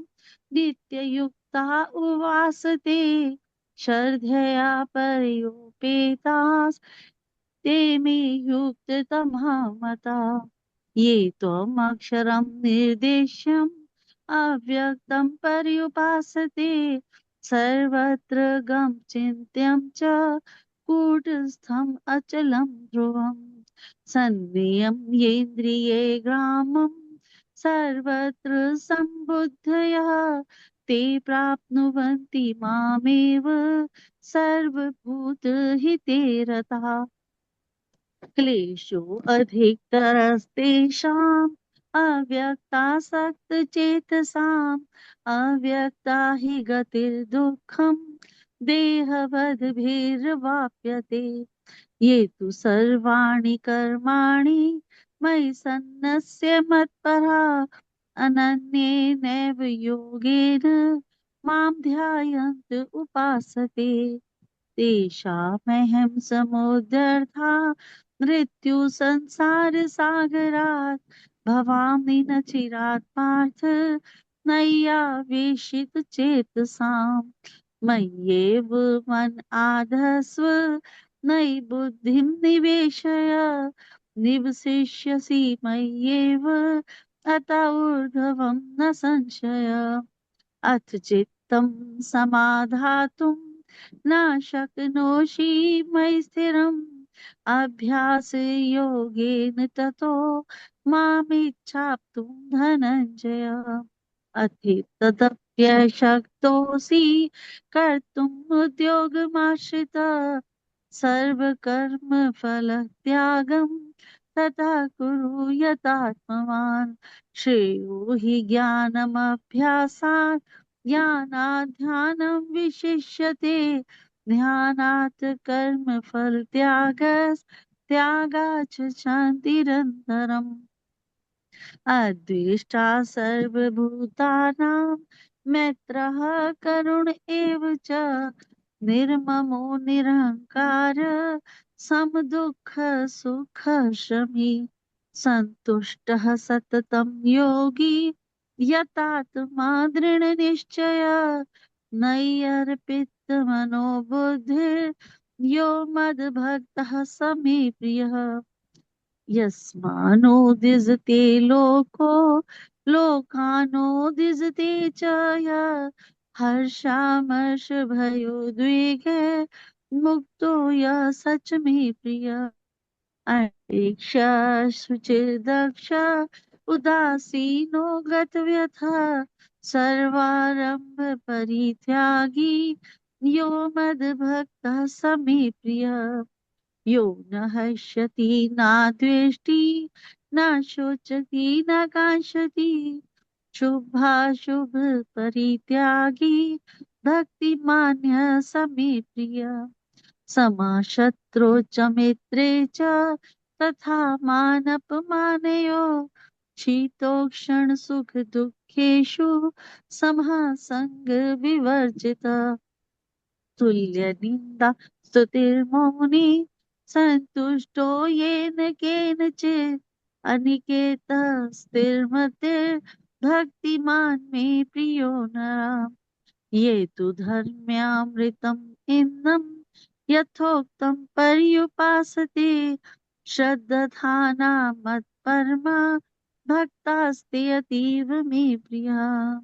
नित्ययुक्ता उवासते श्रद्धया पर्युपेताः ते मे युक्ततमः मता। ये त्वमक्षरं निर्देश्यम् अव्यक्तं पर्युपासते सर्वत्र गम चिन्त्यं च कूटस्थम् अचलं ध्रुवम् सन्नियम्येन्द्रिये ग्रामं सर्वत्र सम्बुद्धयः ते प्राप्नुवन्ति मामेव सर्वभूतहिते रताः। क्लेशो अधिकतरस्तेषाम् अव्यक्तासक्तचेतसाम् अव्यक्ता हि गतिर्दुःखम् देहवद्भिर्वाप्यते। ये तु सर्वाणि कर्माणि मयि सन्न्यस्य मत्परा अनन्येनैव योगेन मां ध्यायन्त उपासते तेषामहं समुद्धर्ता मृत्यु संसार सागरात् भवामि न चिरात् पार्थ नय्यावेशित चेतसाम् मय्येव मन आधस्व नयि बुद्धिं निवेशय निवसिष्यसि मय्येव अत ऊर्ध्वं न संशय। अथ चित्तं समाधातुं न शक्नोषि मयि स्थिरम् अभ्यासयोगेन ततो मामिच्छाप्तुं धनञ्जय। तदप्यशक्तोऽसि कर्तुम् उद्योगमाश्रितः सर्वकर्म फल त्यागम तथा कुरु यतात्मवान्। श्रेयो हि ज्ञानमभ्यासात् ज्ञानात् ध्यानं विशिष्यते। ध्यानात् कर्म फल त्यागाच्च शान्तिरन्तरम्। अद्वेष्टा सर्वभूतानां मैत्रः करुण एव च निर्ममो निरहङ्कार समदुःख सुख शमी सन्तुष्टः सततं योगी यतात्मा दृढनिश्चय नैयर्पितमनो बुद्धिर् यो मद्भक्तः स मे प्रियः। यस्मानोदिजते लोको लोकानोदिजते च यः हर्षामर्षभयोद्वेगे मुक्तो यः स च मे प्रियः। अपेक्षा शुचिर्दक्ष उदासीनो गतव्यथा सर्वारंभ परित्यागी यो मद्भक्तः स मे प्रियः। यो न हर्षति न द्वेष्टि न शोचति न कांक्षति शुभाशुभ परित्यागी भक्तिमान्यः स मे प्रियः। समाशत्रौ च मित्रे च तथा मानपमानयोः शीतोष्ण सुख दुःखेषु समः संग विवर्जितः। तुल्य निंदा स्तुतिर्मौनी संतुष्टो येन केनचित् अनिकेतः स्थिरमतिर् भक्तिमान् मे प्रियो नरः। ये तु धर्म्यामृतम् इन्दम् यथोक्तं पर्युपासते श्रद्धाना मत्परमा भक्तास्ते अतीव मे प्रिया।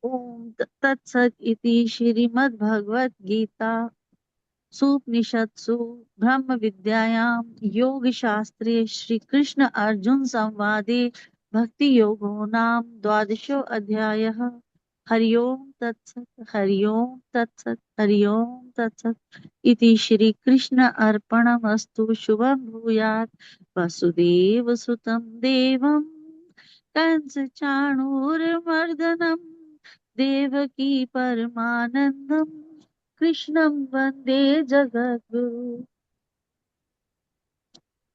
ओम तत्सत् इति श्रीमद्भगवत गीता सूपनिषत्सु ब्रह्म विद्यायां योग शास्त्रे श्री कृष्ण अर्जुन संवादे भक्ति योगो नाम द्वादशो अध्यायः। हरि ओम तत्सत् हरि ओम तत्सत् हरि ओम तत्सत् इति श्री कृष्ण अर्पणमस्तु। शुभं भूयात्। वसुदेव सुतं देवं कंस चाणूरमर्दनम् देवकी परमानंदम कृष्णं वंदे जगद्गुरु।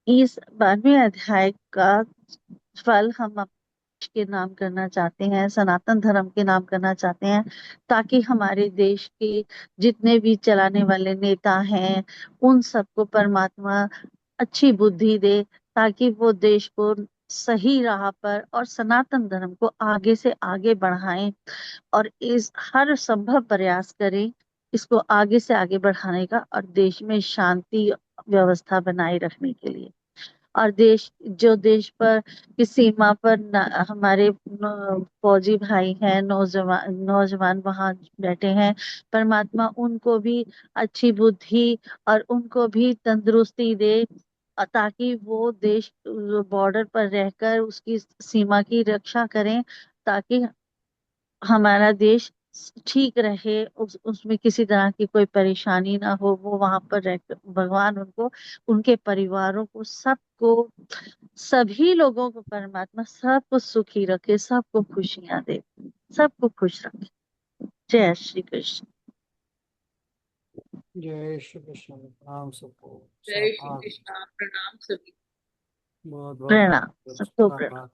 इस 12वें अध्याय का फल हम अपने के नाम करना चाहते हैं, सनातन धर्म के नाम करना चाहते हैं, ताकि हमारे देश के जितने भी चलाने वाले नेता हैं उन सबको परमात्मा अच्छी बुद्धि दे, ताकि वो देश को सही राह पर और सनातन धर्म को आगे से आगे बढ़ाएं और इस हर संभव प्रयास करें इसको आगे से आगे बढ़ाने का और देश में शांति व्यवस्था बनाए रखने के लिए। और देश पर की सीमा पर हमारे फौजी भाई हैं, नौजवान वहां बैठे हैं, परमात्मा उनको भी अच्छी बुद्धि और उनको भी तंदुरुस्ती दे, ताकि वो देश बॉर्डर पर रहकर उसकी सीमा की रक्षा करें, ताकि हमारा देश ठीक रहे, उसमें किसी तरह की कोई परेशानी ना हो। वो वहां पर रह भगवान उनको, उनके परिवारों को, सबको, सभी लोगों को परमात्मा सबको सुखी रखे, सबको खुशियां दे, सबको खुश रखे। जय श्री कृष्ण। जय श्री कृष्ण। प्रणाम सबको। जय श्री कृष्ण। प्रणाम सभी। बहुत बहुत प्रणाम सबको प्रणाम।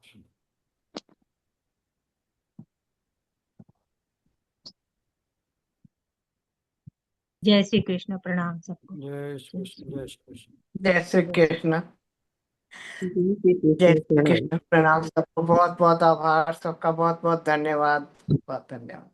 जय श्री कृष्ण। प्रणाम सबको। जय श्री कृष्ण। जय श्री कृष्ण। जय श्री कृष्ण। जय श्री प्रणाम। कृष्ण। प्रणाम सबको। बहुत बहुत आभार सबका। बहुत बहुत धन्यवाद। बहुत धन्यवाद।